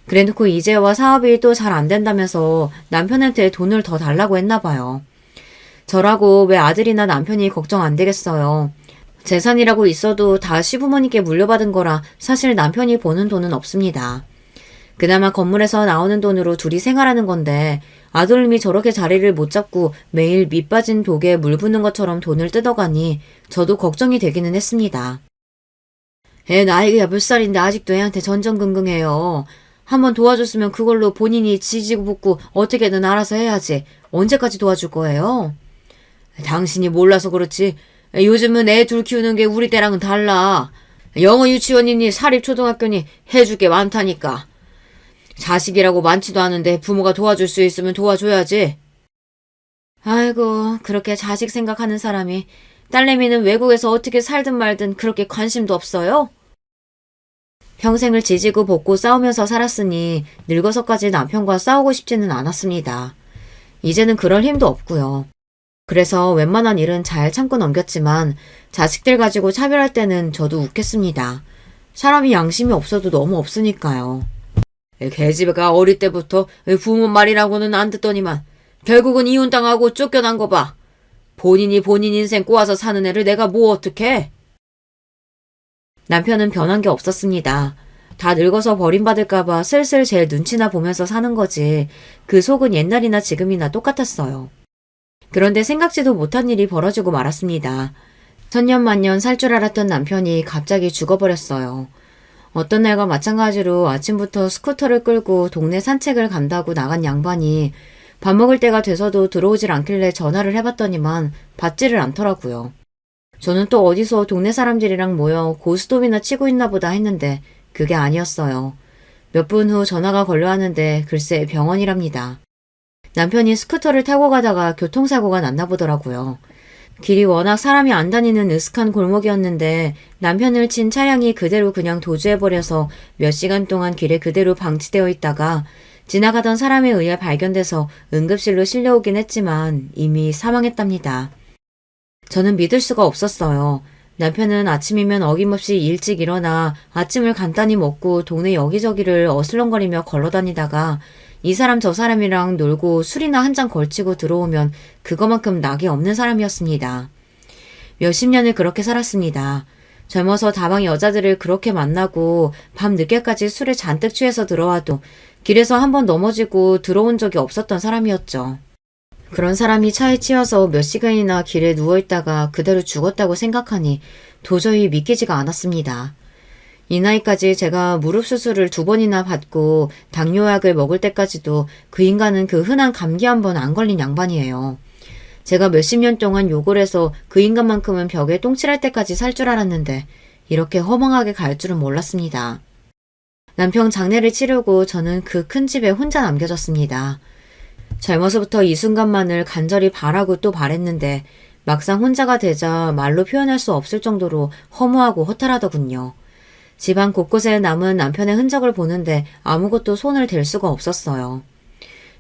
그래놓고 이제와 사업이 또 잘 안 된다면서 남편한테 돈을 더 달라고 했나 봐요. 저라고 왜 아들이나 남편이 걱정 안 되겠어요. 재산이라고 있어도 다 시부모님께 물려받은 거라 사실 남편이 버는 돈은 없습니다. 그나마 건물에서 나오는 돈으로 둘이 생활하는 건데 아들님이 저렇게 자리를 못 잡고 매일 밑 빠진 벽에 물 붓는 것처럼 돈을 뜯어가니 저도 걱정이 되기는 했습니다. 애 나이가 몇 살인데 아직도 애한테 전전긍긍해요. 한번 도와줬으면 그걸로 본인이 지지고 볶고 어떻게든 알아서 해야지. 언제까지 도와줄 거예요? 당신이 몰라서 그렇지. 요즘은 애 둘 키우는 게 우리 때랑은 달라. 영어 유치원이니 사립초등학교니 해줄 게 많다니까. 자식이라고 많지도 않은데 부모가 도와줄 수 있으면 도와줘야지. 아이고 그렇게 자식 생각하는 사람이 딸내미는 외국에서 어떻게 살든 말든 그렇게 관심도 없어요? 평생을 지지고 볶고 싸우면서 살았으니 늙어서까지 남편과 싸우고 싶지는 않았습니다. 이제는 그럴 힘도 없고요. 그래서 웬만한 일은 잘 참고 넘겼지만 자식들 가지고 차별할 때는 저도 웃겠습니다. 사람이 양심이 없어도 너무 없으니까요. 계집애가 어릴 때부터 부모 말이라고는 안 듣더니만 결국은 이혼당하고 쫓겨난 거 봐. 본인이 본인 인생 꼬아서 사는 애를 내가 뭐 어떡해? 남편은 변한 게 없었습니다. 다 늙어서 버림받을까봐 슬슬 제 눈치나 보면서 사는 거지 그 속은 옛날이나 지금이나 똑같았어요. 그런데 생각지도 못한 일이 벌어지고 말았습니다. 천년만년 살 줄 알았던 남편이 갑자기 죽어버렸어요. 어떤 날과 마찬가지로 아침부터 스쿠터를 끌고 동네 산책을 간다고 나간 양반이 밥 먹을 때가 돼서도 들어오질 않길래 전화를 해봤더니만 받지를 않더라고요. 저는 또 어디서 동네 사람들이랑 모여 고스톱이나 치고 있나 보다 했는데 그게 아니었어요. 몇 분 후 전화가 걸려 하는데 글쎄 병원이랍니다. 남편이 스쿠터를 타고 가다가 교통사고가 났나 보더라고요. 길이 워낙 사람이 안 다니는 으슥한 골목이었는데 남편을 친 차량이 그대로 그냥 도주해버려서 몇 시간 동안 길에 그대로 방치되어 있다가 지나가던 사람에 의해 발견돼서 응급실로 실려오긴 했지만 이미 사망했답니다. 저는 믿을 수가 없었어요. 남편은 아침이면 어김없이 일찍 일어나 아침을 간단히 먹고 동네 여기저기를 어슬렁거리며 걸어다니다가 이 사람 저 사람이랑 놀고 술이나 한 잔 걸치고 들어오면 그거만큼 낙이 없는 사람이었습니다. 몇십 년을 그렇게 살았습니다. 젊어서 다방 여자들을 그렇게 만나고 밤 늦게까지 술에 잔뜩 취해서 들어와도 길에서 한 번 넘어지고 들어온 적이 없었던 사람이었죠. 그런 사람이 차에 치여서 몇 시간이나 길에 누워있다가 그대로 죽었다고 생각하니 도저히 믿기지가 않았습니다. 이 나이까지 제가 무릎 수술을 2번이나 받고 당뇨약을 먹을 때까지도 그 인간은 그 흔한 감기 한 번 안 걸린 양반이에요. 제가 몇십 년 동안 욕을 해서 그 인간만큼은 벽에 똥칠할 때까지 살 줄 알았는데 이렇게 허망하게 갈 줄은 몰랐습니다. 남편 장례를 치르고 저는 그 큰 집에 혼자 남겨졌습니다. 젊어서부터 이 순간만을 간절히 바라고 또 바랬는데 막상 혼자가 되자 말로 표현할 수 없을 정도로 허무하고 허탈하더군요. 집안 곳곳에 남은 남편의 흔적을 보는데 아무것도 손을 댈 수가 없었어요.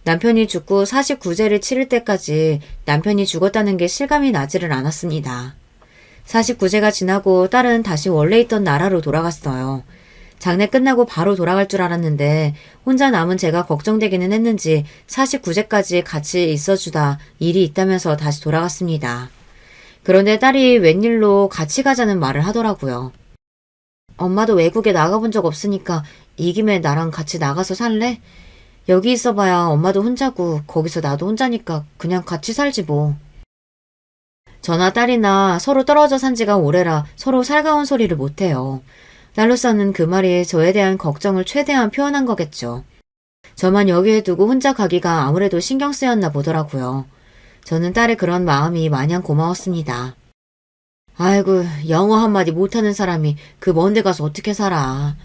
남편이 죽고 49제를 치를 때까지 남편이 죽었다는 게 실감이 나지를 않았습니다. 49제가 지나고 딸은 다시 원래 있던 나라로 돌아갔어요. 장례 끝나고 바로 돌아갈 줄 알았는데 혼자 남은 제가 걱정되기는 했는지 49제까지 같이 있어주다 일이 있다면서 다시 돌아갔습니다. 그런데 딸이 웬일로 같이 가자는 말을 하더라고요. 엄마도 외국에 나가본 적 없으니까 이 김에 나랑 같이 나가서 살래? 여기 있어봐야 엄마도 혼자고 거기서 나도 혼자니까 그냥 같이 살지 뭐. 저나 딸이나 서로 떨어져 산 지가 오래라 서로 살가운 소리를 못해요. 딸로서는 그 말이 저에 대한 걱정을 최대한 표현한 거겠죠. 저만 여기에 두고 혼자 가기가 아무래도 신경 쓰였나 보더라고요. 저는 딸의 그런 마음이 마냥 고마웠습니다. 아이고, 영어 한마디 못하는 사람이 그 먼 데 가서 어떻게 살아.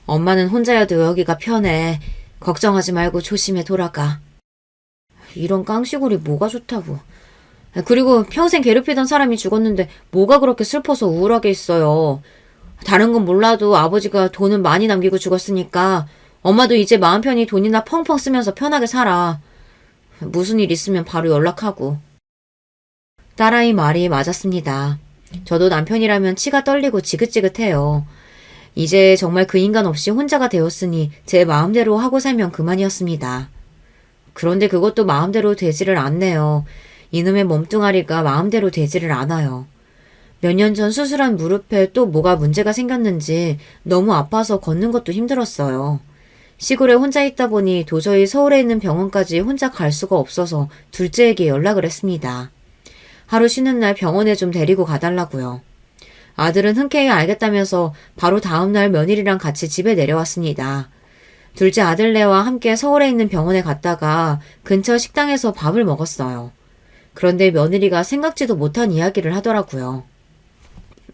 엄마는 혼자여도 여기가 편해. 걱정하지 말고 조심해 돌아가. 이런 깡시골이 뭐가 좋다고. 그리고 평생 괴롭히던 사람이 죽었는데 뭐가 그렇게 슬퍼서 우울하게 있어요. 다른 건 몰라도 아버지가 돈은 많이 남기고 죽었으니까 엄마도 이제 마음 편히 돈이나 펑펑 쓰면서 편하게 살아. 무슨 일 있으면 바로 연락하고. 딸아이 말이 맞았습니다. 저도 남편이라면 치가 떨리고 지긋지긋해요. 이제 정말 그 인간 없이 혼자가 되었으니 제 마음대로 하고 살면 그만이었습니다. 그런데 그것도 마음대로 되지를 않네요. 이놈의 몸뚱아리가 마음대로 되지를 않아요. 몇 년 전 수술한 무릎에 또 뭐가 문제가 생겼는지 너무 아파서 걷는 것도 힘들었어요. 시골에 혼자 있다 보니 도저히 서울에 있는 병원까지 혼자 갈 수가 없어서 둘째에게 연락을 했습니다. 하루 쉬는 날 병원에 좀 데리고 가달라고요. 아들은 흔쾌히 알겠다면서 바로 다음날 며느리랑 같이 집에 내려왔습니다. 둘째 아들네와 함께 서울에 있는 병원에 갔다가 근처 식당에서 밥을 먹었어요. 그런데 며느리가 생각지도 못한 이야기를 하더라고요.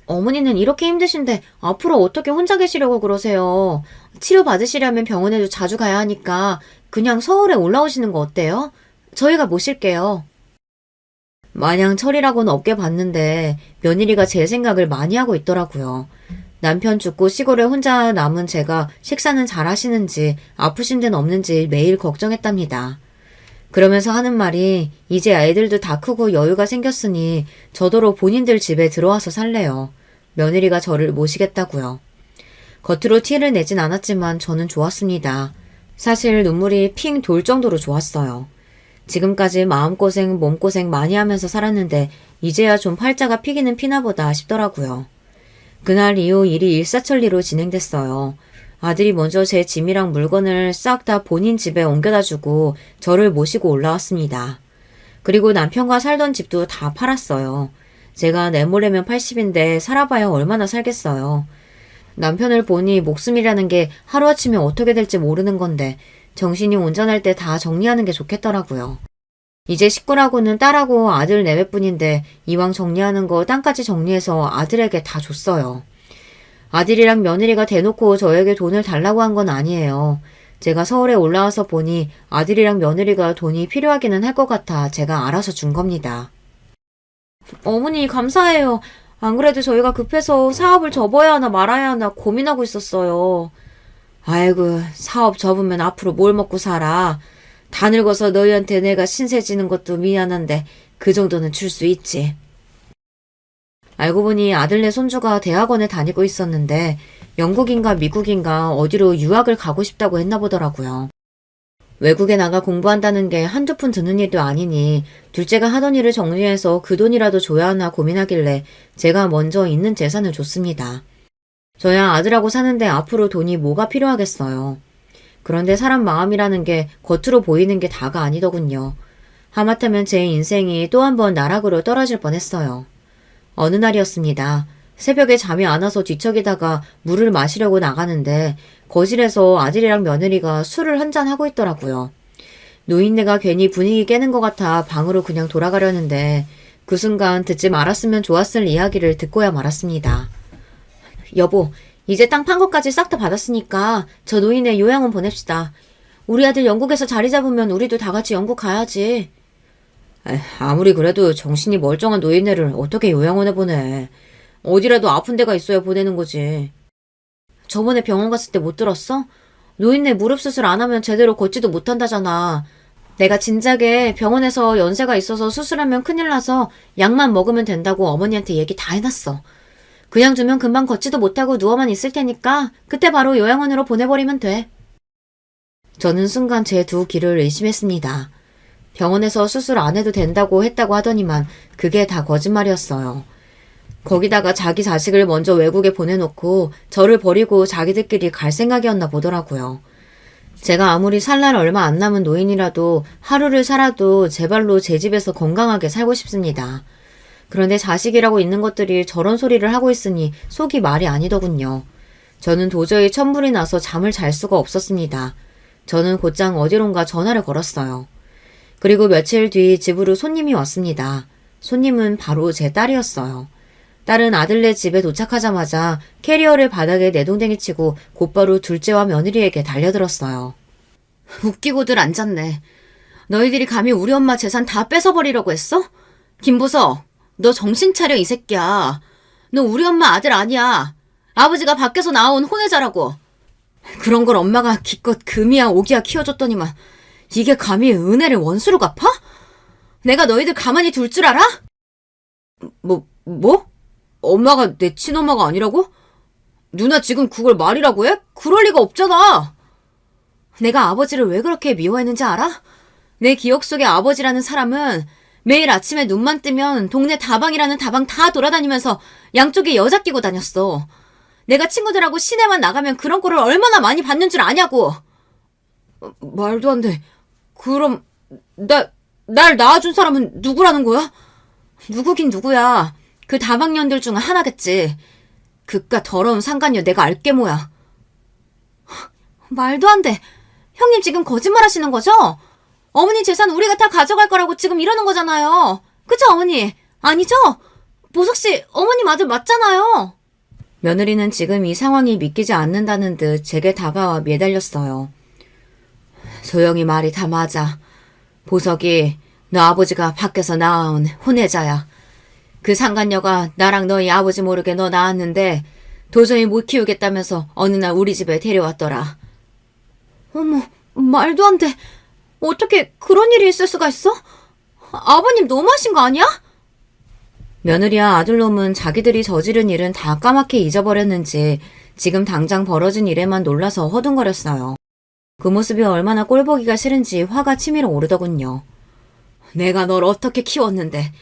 어머니는 이렇게 힘드신데 앞으로 어떻게 혼자 계시려고 그러세요? 치료받으시려면 병원에도 자주 가야 하니까 그냥 서울에 올라오시는 거 어때요? 저희가 모실게요. 마냥 철이라고는 없게 봤는데 며느리가 제 생각을 많이 하고 있더라고요. 남편 죽고 시골에 혼자 남은 제가 식사는 잘 하시는지 아프신 데는 없는지 매일 걱정했답니다. 그러면서 하는 말이 이제 아이들도 다 크고 여유가 생겼으니 저더러 본인들 집에 들어와서 살래요. 며느리가 저를 모시겠다고요. 겉으로 티를 내진 않았지만 저는 좋았습니다. 사실 눈물이 핑 돌 정도로 좋았어요. 지금까지 마음고생, 몸고생 많이 하면서 살았는데 이제야 좀 팔자가 피기는 피나 보다 싶더라고요. 그날 이후 일이 일사천리로 진행됐어요. 아들이 먼저 제 짐이랑 물건을 싹 다 본인 집에 옮겨다 주고 저를 모시고 올라왔습니다. 그리고 남편과 살던 집도 다 팔았어요. 제가 내모레면 80인데 살아봐야 얼마나 살겠어요. 남편을 보니 목숨이라는 게 하루아침에 어떻게 될지 모르는 건데 정신이 온전할 때 다 정리하는 게 좋겠더라고요. 이제 식구라고는 딸하고 아들 내외뿐인데 이왕 정리하는 거 땅까지 정리해서 아들에게 다 줬어요. 아들이랑 며느리가 대놓고 저에게 돈을 달라고 한 건 아니에요. 제가 서울에 올라와서 보니 아들이랑 며느리가 돈이 필요하기는 할 것 같아 제가 알아서 준 겁니다. 어머니 감사해요. 안 그래도 저희가 급해서 사업을 접어야 하나 말아야 하나 고민하고 있었어요. 아이고 사업 접으면 앞으로 뭘 먹고 살아. 다 늙어서 너희한테 내가 신세 지는 것도 미안한데 그 정도는 줄 수 있지. 알고 보니 아들네 손주가 대학원에 다니고 있었는데 영국인가 미국인가 어디로 유학을 가고 싶다고 했나 보더라고요. 외국에 나가 공부한다는 게 한두 푼 드는 일도 아니니 둘째가 하던 일을 정리해서 그 돈이라도 줘야 하나 고민하길래 제가 먼저 있는 재산을 줬습니다. 저야 아들하고 사는데 앞으로 돈이 뭐가 필요하겠어요. 그런데 사람 마음이라는 게 겉으로 보이는 게 다가 아니더군요. 하마터면 제 인생이 또 한 번 나락으로 떨어질 뻔했어요. 어느 날이었습니다. 새벽에 잠이 안 와서 뒤척이다가 물을 마시려고 나가는데 거실에서 아들이랑 며느리가 술을 한잔 하고 있더라고요. 노인네가 괜히 분위기 깨는 것 같아 방으로 그냥 돌아가려는데 그 순간 듣지 말았으면 좋았을 이야기를 듣고야 말았습니다. 여보, 이제 땅 판 것까지 싹 다 받았으니까 저 노인네 요양원 보냅시다. 우리 아들 영국에서 자리 잡으면 우리도 다 같이 영국 가야지. 아무리 그래도 정신이 멀쩡한 노인네를 어떻게 요양원에 보내. 어디라도 아픈 데가 있어야 보내는 거지. 저번에 병원 갔을 때 못 들었어? 노인네 무릎 수술 안 하면 제대로 걷지도 못한다잖아. 내가 진작에 병원에서 연세가 있어서 수술하면 큰일 나서 약만 먹으면 된다고 어머니한테 얘기 다 해놨어. 그냥 두면 금방 걷지도 못하고 누워만 있을 테니까 그때 바로 요양원으로 보내버리면 돼. 저는 순간 제 두 귀를 의심했습니다. 병원에서 수술 안 해도 된다고 했다고 하더니만 그게 다 거짓말이었어요. 거기다가 자기 자식을 먼저 외국에 보내놓고 저를 버리고 자기들끼리 갈 생각이었나 보더라고요. 제가 아무리 살 날 얼마 안 남은 노인이라도 하루를 살아도 제 발로 제 집에서 건강하게 살고 싶습니다. 그런데 자식이라고 있는 것들이 저런 소리를 하고 있으니 속이 말이 아니더군요. 저는 도저히 천불이 나서 잠을 잘 수가 없었습니다. 저는 곧장 어디론가 전화를 걸었어요. 그리고 며칠 뒤 집으로 손님이 왔습니다. 손님은 바로 제 딸이었어요. 딸은 아들네 집에 도착하자마자 캐리어를 바닥에 내동댕이 치고 곧바로 둘째와 며느리에게 달려들었어요. 웃기고들 앉았네. 너희들이 감히 우리 엄마 재산 다 뺏어버리려고 했어? 김보석, 너 정신 차려 이 새끼야. 너 우리 엄마 아들 아니야. 아버지가 밖에서 나온 혼외자라고. 그런 걸 엄마가 기껏 금이야 오기야 키워줬더니만 이게 감히 은혜를 원수로 갚아? 내가 너희들 가만히 둘 줄 알아? 뭐? 엄마가 내 친엄마가 아니라고? 누나 지금 그걸 말이라고 해? 그럴 리가 없잖아. 내가 아버지를 왜 그렇게 미워했는지 알아? 내 기억 속의 아버지라는 사람은 매일 아침에 눈만 뜨면 동네 다방이라는 다방 다 돌아다니면서 양쪽에 여자 끼고 다녔어. 내가 친구들하고 시내만 나가면 그런 꼴을 얼마나 많이 받는 줄 아냐고. 말도 안 돼. 그럼 날 낳아준 사람은 누구라는 거야? 누구긴 누구야. 그 다방년들 중 하나겠지. 그깟 더러운 상간녀 내가 알게 뭐야. 말도 안 돼. 형님 지금 거짓말 하시는 거죠? 어머니 재산 우리가 다 가져갈 거라고 지금 이러는 거잖아요. 그쵸 어머니? 아니죠? 보석씨 어머님 아들 맞잖아요. 며느리는 지금 이 상황이 믿기지 않는다는 듯 제게 다가와 매달렸어요. 소영이 말이 다 맞아. 보석이 너 아버지가 밖에서 낳아온 혼외자야. 그 상간녀가 나랑 너희 아버지 모르게 너 낳았는데 도저히 못 키우겠다면서 어느 날 우리 집에 데려왔더라. 어머, 말도 안 돼. 어떻게 그런 일이 있을 수가 있어? 아버님 너무하신 거 아니야? 며느리와 아들놈은 자기들이 저지른 일은 다 까맣게 잊어버렸는지 지금 당장 벌어진 일에만 놀라서 허둥거렸어요. 그 모습이 얼마나 꼴보기가 싫은지 화가 치밀어 오르더군요. 내가 널 어떻게 키웠는데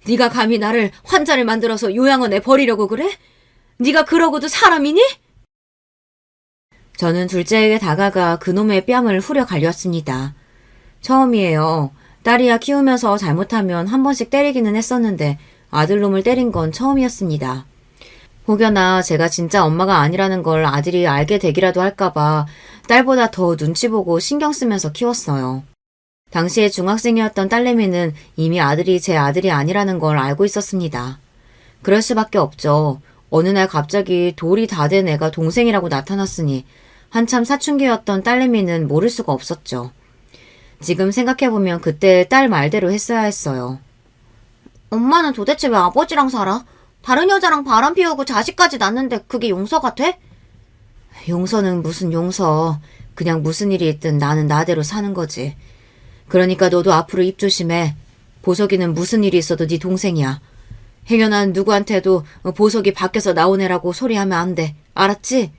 네가 감히 나를 환자를 만들어서 요양원에 버리려고 그래? 네가 그러고도 사람이니? 저는 둘째에게 다가가 그놈의 뺨을 후려 갈렸습니다. 처음이에요. 딸이야 키우면서 잘못하면 한 번씩 때리기는 했었는데 아들놈을 때린 건 처음이었습니다. 혹여나 제가 진짜 엄마가 아니라는 걸 아들이 알게 되기라도 할까봐 딸보다 더 눈치 보고 신경 쓰면서 키웠어요. 당시에 중학생이었던 딸내미는 이미 아들이 제 아들이 아니라는 걸 알고 있었습니다. 그럴 수밖에 없죠. 어느 날 갑자기 돌이 다 된 애가 동생이라고 나타났으니 한참 사춘기였던 딸내미는 모를 수가 없었죠. 지금 생각해보면 그때 딸 말대로 했어야 했어요. 엄마는 도대체 왜 아버지랑 살아? 다른 여자랑 바람 피우고 자식까지 낳는데 그게 용서가 돼? 용서는 무슨 용서. 그냥 무슨 일이 있든 나는 나대로 사는 거지. 그러니까 너도 앞으로 입 조심해. 보석이는 무슨 일이 있어도 네 동생이야. 행여난 누구한테도 보석이 밖에서 나온 애라고 소리하면 안 돼. 알았지?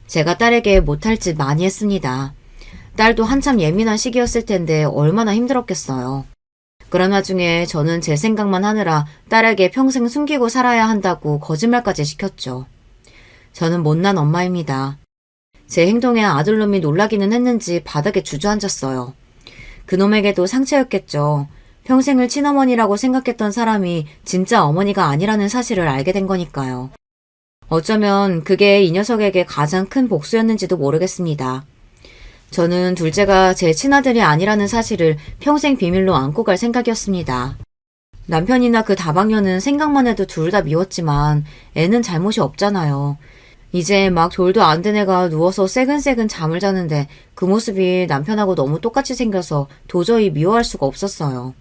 제가 딸에게 못할 짓 많이 했습니다. 딸도 한참 예민한 시기였을 텐데 얼마나 힘들었겠어요. 그런 와중에 저는 제 생각만 하느라 딸에게 평생 숨기고 살아야 한다고 거짓말까지 시켰죠. 저는 못난 엄마입니다. 제 행동에 아들놈이 놀라기는 했는지 바닥에 주저앉았어요. 그놈에게도 상처였겠죠. 평생을 친어머니라고 생각했던 사람이 진짜 어머니가 아니라는 사실을 알게 된 거니까요. 어쩌면 그게 이 녀석에게 가장 큰 복수였는지도 모르겠습니다. 저는 둘째가 제 친아들이 아니라는 사실을 평생 비밀로 안고 갈 생각이었습니다. 남편이나 그 다방녀는 생각만 해도 둘 다 미웠지만 애는 잘못이 없잖아요. 이제 막 돌도 안 된 애가 누워서 새근새근 잠을 자는데 그 모습이 남편하고 너무 똑같이 생겨서 도저히 미워할 수가 없었어요.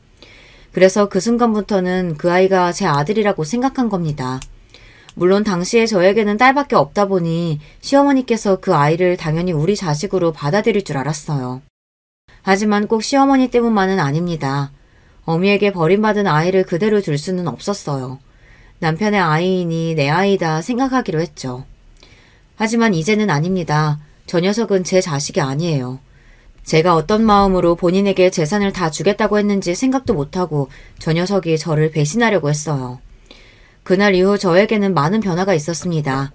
그래서 그 순간부터는 그 아이가 제 아들이라고 생각한 겁니다. 물론 당시에 저에게는 딸밖에 없다 보니 시어머니께서 그 아이를 당연히 우리 자식으로 받아들일 줄 알았어요. 하지만 꼭 시어머니 때문만은 아닙니다. 어미에게 버림받은 아이를 그대로 둘 수는 없었어요. 남편의 아이이니 내 아이다 생각하기로 했죠. 하지만 이제는 아닙니다. 저 녀석은 제 자식이 아니에요. 제가 어떤 마음으로 본인에게 재산을 다 주겠다고 했는지 생각도 못하고 저 녀석이 저를 배신하려고 했어요. 그날 이후 저에게는 많은 변화가 있었습니다.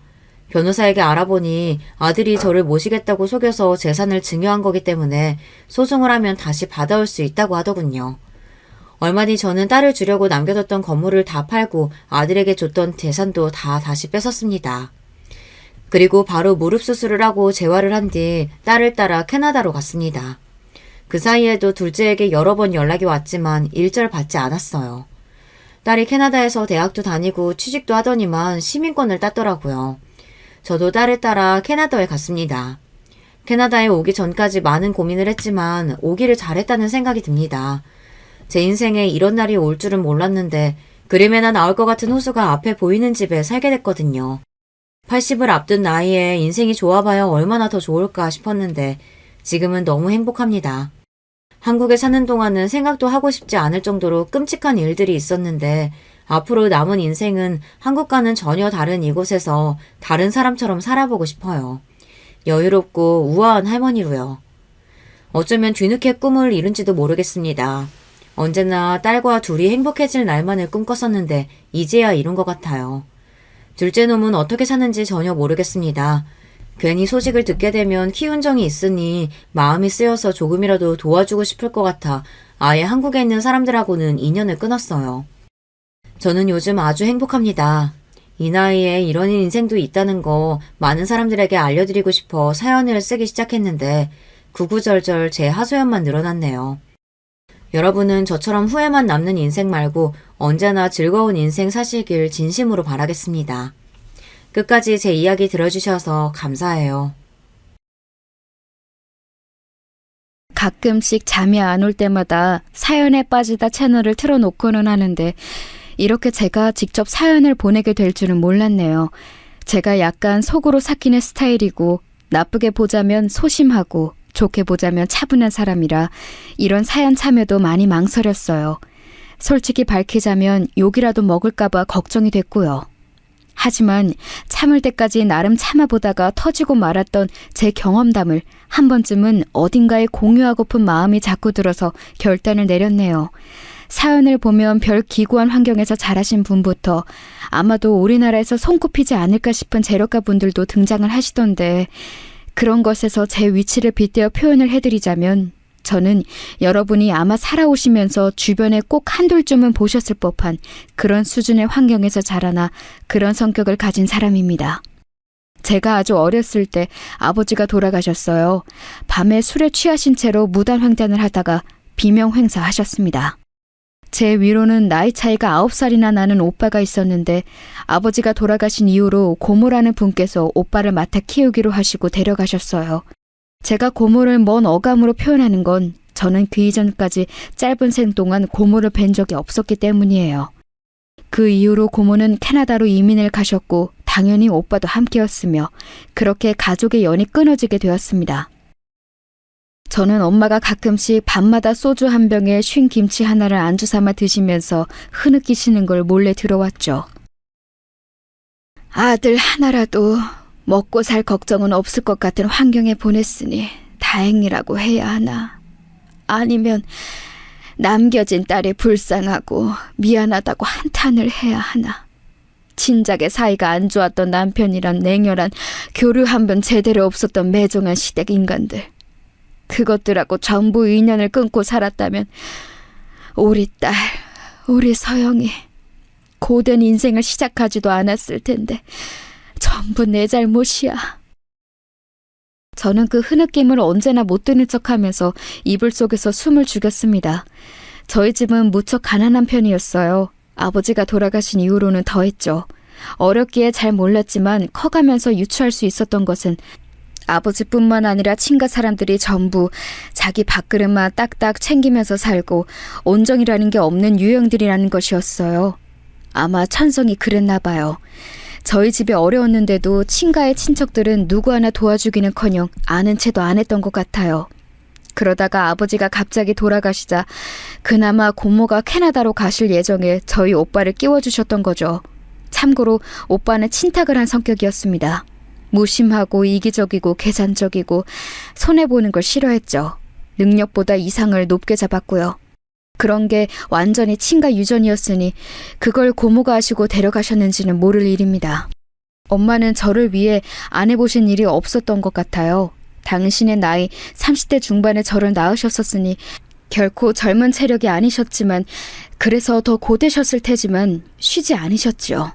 변호사에게 알아보니 아들이 저를 모시겠다고 속여서 재산을 증여한 거기 때문에 소송을 하면 다시 받아올 수 있다고 하더군요. 얼마 뒤 저는 딸을 주려고 남겨뒀던 건물을 다 팔고 아들에게 줬던 재산도 다 다시 뺏었습니다. 그리고 바로 무릎 수술을 하고 재활을 한 뒤 딸을 따라 캐나다로 갔습니다. 그 사이에도 둘째에게 여러 번 연락이 왔지만 일절 받지 않았어요. 딸이 캐나다에서 대학도 다니고 취직도 하더니만 시민권을 땄더라고요. 저도 딸을 따라 캐나다에 갔습니다. 캐나다에 오기 전까지 많은 고민을 했지만 오기를 잘했다는 생각이 듭니다. 제 인생에 이런 날이 올 줄은 몰랐는데 그림에나 나올 것 같은 호수가 앞에 보이는 집에 살게 됐거든요. 80을 앞둔 나이에 인생이 좋아봐야 얼마나 더 좋을까 싶었는데 지금은 너무 행복합니다. 한국에 사는 동안은 생각도 하고 싶지 않을 정도로 끔찍한 일들이 있었는데 앞으로 남은 인생은 한국과는 전혀 다른 이곳에서 다른 사람처럼 살아보고 싶어요. 여유롭고 우아한 할머니로요. 어쩌면 뒤늦게 꿈을 이룬지도 모르겠습니다. 언제나 딸과 둘이 행복해질 날만을 꿈꿨었는데 이제야 이룬 것 같아요. 둘째 놈은 어떻게 사는지 전혀 모르겠습니다. 괜히 소식을 듣게 되면 키운정이 있으니 마음이 쓰여서 조금이라도 도와주고 싶을 것 같아 아예 한국에 있는 사람들하고는 인연을 끊었어요. 저는 요즘 아주 행복합니다. 이 나이에 이런 인생도 있다는 거 많은 사람들에게 알려드리고 싶어 사연을 쓰기 시작했는데 구구절절 제 하소연만 늘어났네요. 여러분은 저처럼 후회만 남는 인생 말고 언제나 즐거운 인생 사시길 진심으로 바라겠습니다. 끝까지 제 이야기 들어주셔서 감사해요. 가끔씩 잠이 안 올 때마다 사연에 빠지다 채널을 틀어놓고는 하는데 이렇게 제가 직접 사연을 보내게 될 줄은 몰랐네요. 제가 약간 속으로 삭히는 스타일이고 나쁘게 보자면 소심하고 좋게 보자면 차분한 사람이라 이런 사연 참여도 많이 망설였어요. 솔직히 밝히자면 욕이라도 먹을까봐 걱정이 됐고요. 하지만 참을 때까지 나름 참아보다가 터지고 말았던 제 경험담을 한 번쯤은 어딘가에 공유하고픈 마음이 자꾸 들어서 결단을 내렸네요. 사연을 보면 별 기구한 환경에서 자라신 분부터 아마도 우리나라에서 손꼽히지 않을까 싶은 재력가 분들도 등장을 하시던데 그런 것에서 제 위치를 빗대어 표현을 해드리자면 저는 여러분이 아마 살아오시면서 주변에 꼭 한둘쯤은 보셨을 법한 그런 수준의 환경에서 자라나 그런 성격을 가진 사람입니다. 제가 아주 어렸을 때 아버지가 돌아가셨어요. 밤에 술에 취하신 채로 무단 횡단을 하다가 비명 횡사하셨습니다. 제 위로는 나이 차이가 9살이나 나는 오빠가 있었는데 아버지가 돌아가신 이후로 고모라는 분께서 오빠를 맡아 키우기로 하시고 데려가셨어요. 제가 고모를 먼 어감으로 표현하는 건 저는 그 이전까지 짧은 생 동안 고모를 뵌 적이 없었기 때문이에요. 그 이후로 고모는 캐나다로 이민을 가셨고 당연히 오빠도 함께였으며 그렇게 가족의 연이 끊어지게 되었습니다. 저는 엄마가 가끔씩 밤마다 소주 한 병에 쉰 김치 하나를 안주 삼아 드시면서 흐느끼시는 걸 몰래 들어왔죠. 아들 하나라도 먹고 살 걱정은 없을 것 같은 환경에 보냈으니 다행이라고 해야 하나. 아니면 남겨진 딸이 불쌍하고 미안하다고 한탄을 해야 하나. 진작에 사이가 안 좋았던 남편이란 냉혈한 교류 한 번 제대로 없었던 매정한 시댁 인간들. 그것들하고 전부 인연을 끊고 살았다면 우리 딸, 우리 서영이 고된 인생을 시작하지도 않았을 텐데 전부 내 잘못이야. 저는 그 흐느낌을 언제나 못 드는 척하면서 이불 속에서 숨을 죽였습니다. 저희 집은 무척 가난한 편이었어요. 아버지가 돌아가신 이후로는 더했죠. 어렸기에 잘 몰랐지만 커가면서 유추할 수 있었던 것은 아버지뿐만 아니라 친가 사람들이 전부 자기 밥그릇만 딱딱 챙기면서 살고 온정이라는 게 없는 유형들이라는 것이었어요. 아마 천성이 그랬나 봐요. 저희 집이 어려웠는데도 친가의 친척들은 누구 하나 도와주기는커녕 아는 채도 안 했던 것 같아요. 그러다가 아버지가 갑자기 돌아가시자 그나마 고모가 캐나다로 가실 예정에 저희 오빠를 끼워주셨던 거죠. 참고로 오빠는 친탁을 한 성격이었습니다. 무심하고 이기적이고 계산적이고 손해보는 걸 싫어했죠. 능력보다 이상을 높게 잡았고요. 그런 게 완전히 친가 유전이었으니 그걸 고모가 하시고 데려가셨는지는 모를 일입니다. 엄마는 저를 위해 안 해보신 일이 없었던 것 같아요. 당신의 나이 30대 중반에 저를 낳으셨었으니 결코 젊은 체력이 아니셨지만 그래서 더 고되셨을 테지만 쉬지 않으셨죠.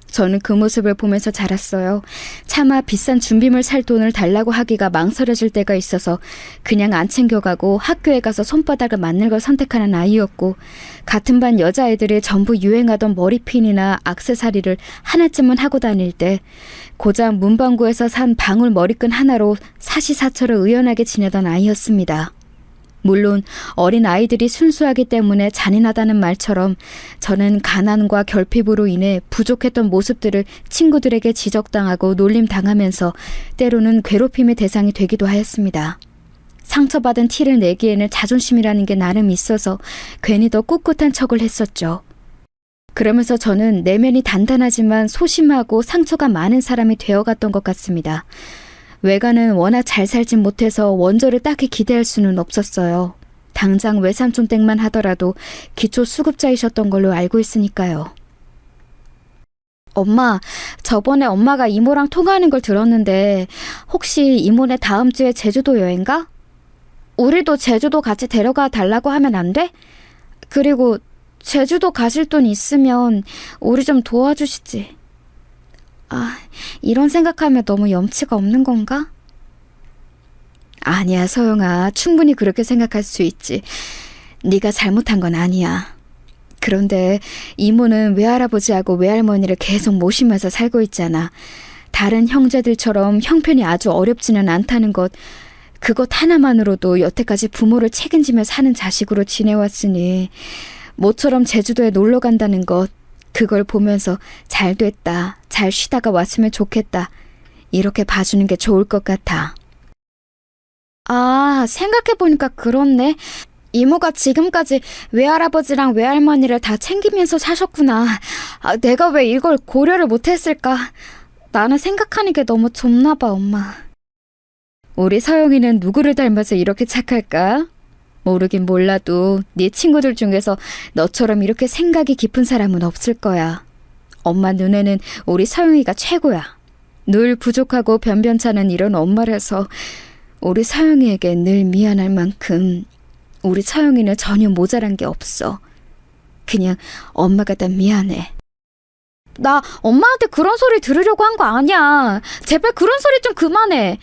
저는 그 모습을 보면서 자랐어요. 차마 비싼 준비물 살 돈을 달라고 하기가 망설여질 때가 있어서 그냥 안 챙겨가고 학교에 가서 손바닥을 맞는 걸 선택하는 아이였고, 같은 반 여자애들이 전부 유행하던 머리핀이나 액세서리를 하나쯤은 하고 다닐 때 고작 문방구에서 산 방울 머리끈 하나로 사시사철을 의연하게 지내던 아이였습니다. 물론 어린 아이들이 순수하기 때문에 잔인하다는 말처럼 저는 가난과 결핍으로 인해 부족했던 모습들을 친구들에게 지적당하고 놀림당하면서 때로는 괴롭힘의 대상이 되기도 하였습니다. 상처받은 티를 내기에는 자존심이라는 게 나름 있어서 괜히 더 꿋꿋한 척을 했었죠. 그러면서 저는 내면이 단단하지만 소심하고 상처가 많은 사람이 되어갔던 것 같습니다. 외가는 워낙 잘 살진 못해서 원조를 딱히 기대할 수는 없었어요. 당장 외삼촌 댁만 하더라도 기초 수급자이셨던 걸로 알고 있으니까요. 엄마, 저번에 엄마가 이모랑 통화하는 걸 들었는데 혹시 이모네 다음 주에 제주도 여행 가? 우리도 제주도 같이 데려가 달라고 하면 안 돼? 그리고 제주도 가실 돈 있으면 우리 좀 도와주시지. 아, 이런 생각하면 너무 염치가 없는 건가? 아니야, 서영아. 충분히 그렇게 생각할 수 있지. 네가 잘못한 건 아니야. 그런데 이모는 외할아버지하고 외할머니를 계속 모시면서 살고 있잖아. 다른 형제들처럼 형편이 아주 어렵지는 않다는 것, 그것 하나만으로도 여태까지 부모를 책임지며 사는 자식으로 지내왔으니 모처럼 제주도에 놀러 간다는 것, 그걸 보면서 잘 됐다, 잘 쉬다가 왔으면 좋겠다, 이렇게 봐주는 게 좋을 것 같아. 아, 생각해보니까 그렇네. 이모가 지금까지 외할아버지랑 외할머니를 다 챙기면서 사셨구나. 아, 내가 왜 이걸 고려를 못했을까? 나는 생각하는 게 너무 좁나 봐, 엄마. 우리 서영이는 누구를 닮아서 이렇게 착할까? 모르긴 몰라도 네 친구들 중에서 너처럼 이렇게 생각이 깊은 사람은 없을 거야. 엄마 눈에는 우리 서영이가 최고야. 늘 부족하고 변변찮은 이런 엄마라서 우리 서영이에게 늘 미안할 만큼 우리 서영이는 전혀 모자란 게 없어. 그냥 엄마가 다 미안해. 나 엄마한테 그런 소리 들으려고 한 거 아니야. 제발 그런 소리 좀 그만해.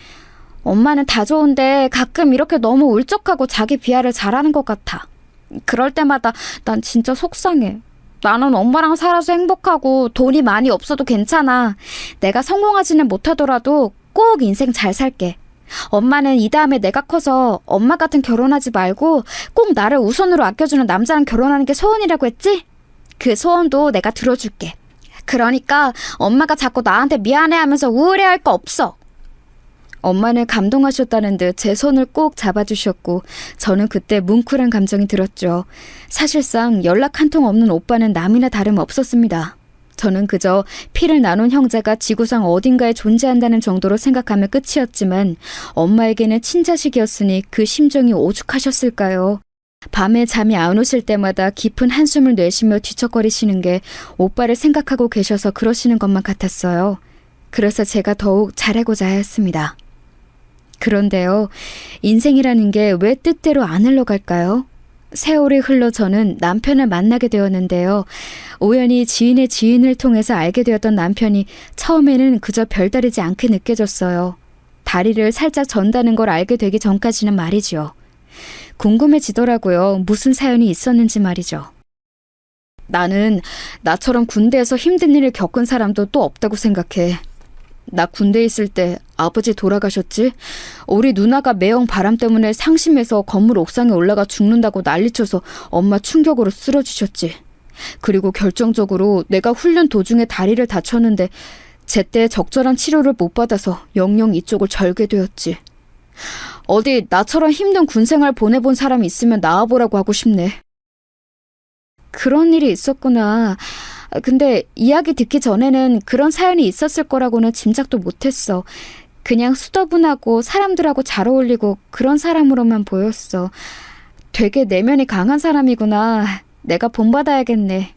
엄마는 다 좋은데 가끔 이렇게 너무 울적하고 자기 비하를 잘하는 것 같아. 그럴 때마다 난 진짜 속상해. 나는 엄마랑 살아서 행복하고 돈이 많이 없어도 괜찮아. 내가 성공하지는 못하더라도 꼭 인생 잘 살게. 엄마는 이 다음에 내가 커서 엄마 같은 결혼하지 말고 꼭 나를 우선으로 아껴주는 남자랑 결혼하는 게 소원이라고 했지? 그 소원도 내가 들어줄게. 그러니까 엄마가 자꾸 나한테 미안해하면서 우울해할 거 없어. 엄마는 감동하셨다는 듯 제 손을 꼭 잡아주셨고 저는 그때 뭉클한 감정이 들었죠. 사실상 연락 한 통 없는 오빠는 남이나 다름없었습니다. 저는 그저 피를 나눈 형제가 지구상 어딘가에 존재한다는 정도로 생각하면 끝이었지만 엄마에게는 친자식이었으니 그 심정이 오죽하셨을까요? 밤에 잠이 안 오실 때마다 깊은 한숨을 내쉬며 뒤척거리시는 게 오빠를 생각하고 계셔서 그러시는 것만 같았어요. 그래서 제가 더욱 잘하고자 하였습니다. 그런데요, 인생이라는 게 왜 뜻대로 안 흘러갈까요? 세월이 흘러 저는 남편을 만나게 되었는데요. 우연히 지인의 지인을 통해서 알게 되었던 남편이 처음에는 그저 별다르지 않게 느껴졌어요. 다리를 살짝 전다는 걸 알게 되기 전까지는 말이죠. 궁금해지더라고요. 무슨 사연이 있었는지 말이죠. 나는 나처럼 군대에서 힘든 일을 겪은 사람도 또 없다고 생각해. 나 군대에 있을 때 아버지 돌아가셨지? 우리 누나가 매형 바람 때문에 상심해서 건물 옥상에 올라가 죽는다고 난리쳐서 엄마 충격으로 쓰러지셨지. 그리고 결정적으로 내가 훈련 도중에 다리를 다쳤는데 제때 적절한 치료를 못 받아서 영영 이쪽을 절게 되었지. 어디 나처럼 힘든 군생활 보내본 사람이 있으면 나와보라고 하고 싶네. 그런 일이 있었구나. 근데 이야기 듣기 전에는 그런 사연이 있었을 거라고는 짐작도 못했어. 그냥 수더분하고 사람들하고 잘 어울리고 그런 사람으로만 보였어. 되게 내면이 강한 사람이구나. 내가 본받아야겠네.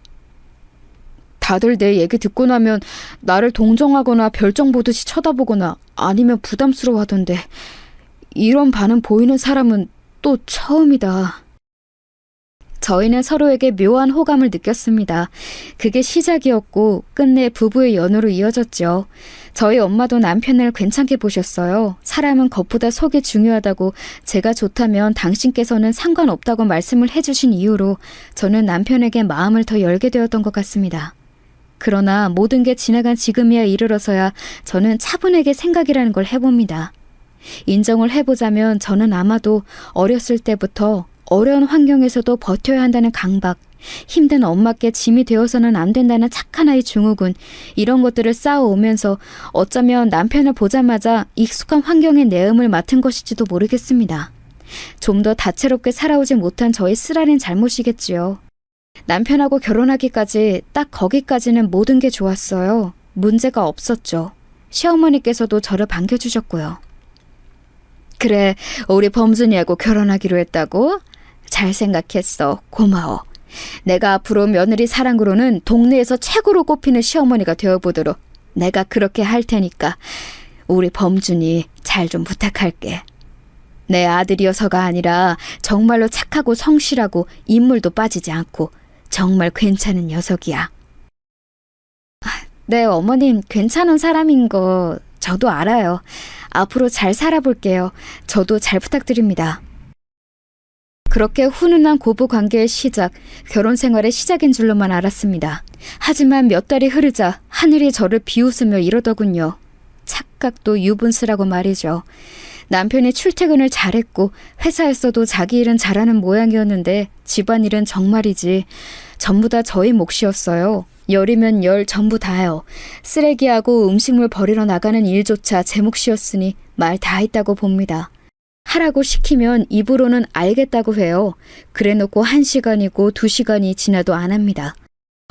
다들 내 얘기 듣고 나면 나를 동정하거나 별정 보듯이 쳐다보거나 아니면 부담스러워하던데 이런 반응 보이는 사람은 또 처음이다. 저희는 서로에게 묘한 호감을 느꼈습니다. 그게 시작이었고 끝내 부부의 연으로 이어졌죠. 저희 엄마도 남편을 괜찮게 보셨어요. 사람은 겉보다 속이 중요하다고 제가 좋다면 당신께서는 상관없다고 말씀을 해주신 이후로 저는 남편에게 마음을 더 열게 되었던 것 같습니다. 그러나 모든 게 지나간 지금이야 이르러서야 저는 차분하게 생각이라는 걸 해봅니다. 인정을 해보자면 저는 아마도 어렸을 때부터 어려운 환경에서도 버텨야 한다는 강박, 힘든 엄마께 짐이 되어서는 안 된다는 착한 아이 증후군, 이런 것들을 쌓아오면서 어쩌면 남편을 보자마자 익숙한 환경의 내음을 맡은 것일지도 모르겠습니다. 좀 더 다채롭게 살아오지 못한 저의 쓰라린 잘못이겠지요. 남편하고 결혼하기까지 딱 거기까지는 모든 게 좋았어요. 문제가 없었죠. 시어머니께서도 저를 반겨주셨고요. 그래, 우리 범준이하고 결혼하기로 했다고? 잘 생각했어. 고마워. 내가 앞으로 며느리 사랑으로는 동네에서 최고로 꼽히는 시어머니가 되어보도록 내가 그렇게 할 테니까 우리 범준이 잘 좀 부탁할게. 내 아들이어서가 아니라 정말로 착하고 성실하고 인물도 빠지지 않고 정말 괜찮은 녀석이야. 네, 어머님 괜찮은 사람인 거 저도 알아요. 앞으로 잘 살아볼게요. 저도 잘 부탁드립니다. 그렇게 훈훈한 고부 관계의 시작, 결혼 생활의 시작인 줄로만 알았습니다. 하지만 몇 달이 흐르자 하늘이 저를 비웃으며 이러더군요. 착각도 유분수라고 말이죠. 남편이 출퇴근을 잘했고 회사에서도 자기 일은 잘하는 모양이었는데 집안일은 정말이지 전부 다 저희 몫이었어요. 열이면 열 전부 다요. 쓰레기하고 음식물 버리러 나가는 일조차 제 몫이었으니 말 다 했다고 봅니다. 하라고 시키면 입으로는 알겠다고 해요. 그래놓고 1시간이고 2시간이 지나도 안 합니다.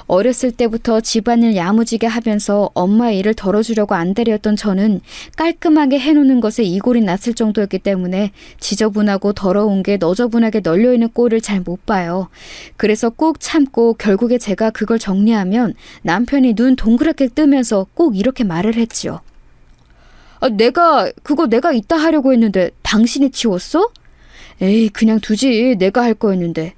어렸을 때부터 집안일 야무지게 하면서 엄마의 일을 덜어주려고 안달이었던 저는 깔끔하게 해놓는 것에 이골이 났을 정도였기 때문에 지저분하고 더러운 게 너저분하게 널려있는 꼴을 잘 못 봐요. 그래서 꾹 참고 결국에 제가 그걸 정리하면 남편이 눈 동그랗게 뜨면서 꼭 이렇게 말을 했지요. 그거 내가 이따 하려고 했는데 당신이 치웠어? 에이, 그냥 두지. 내가 할 거였는데.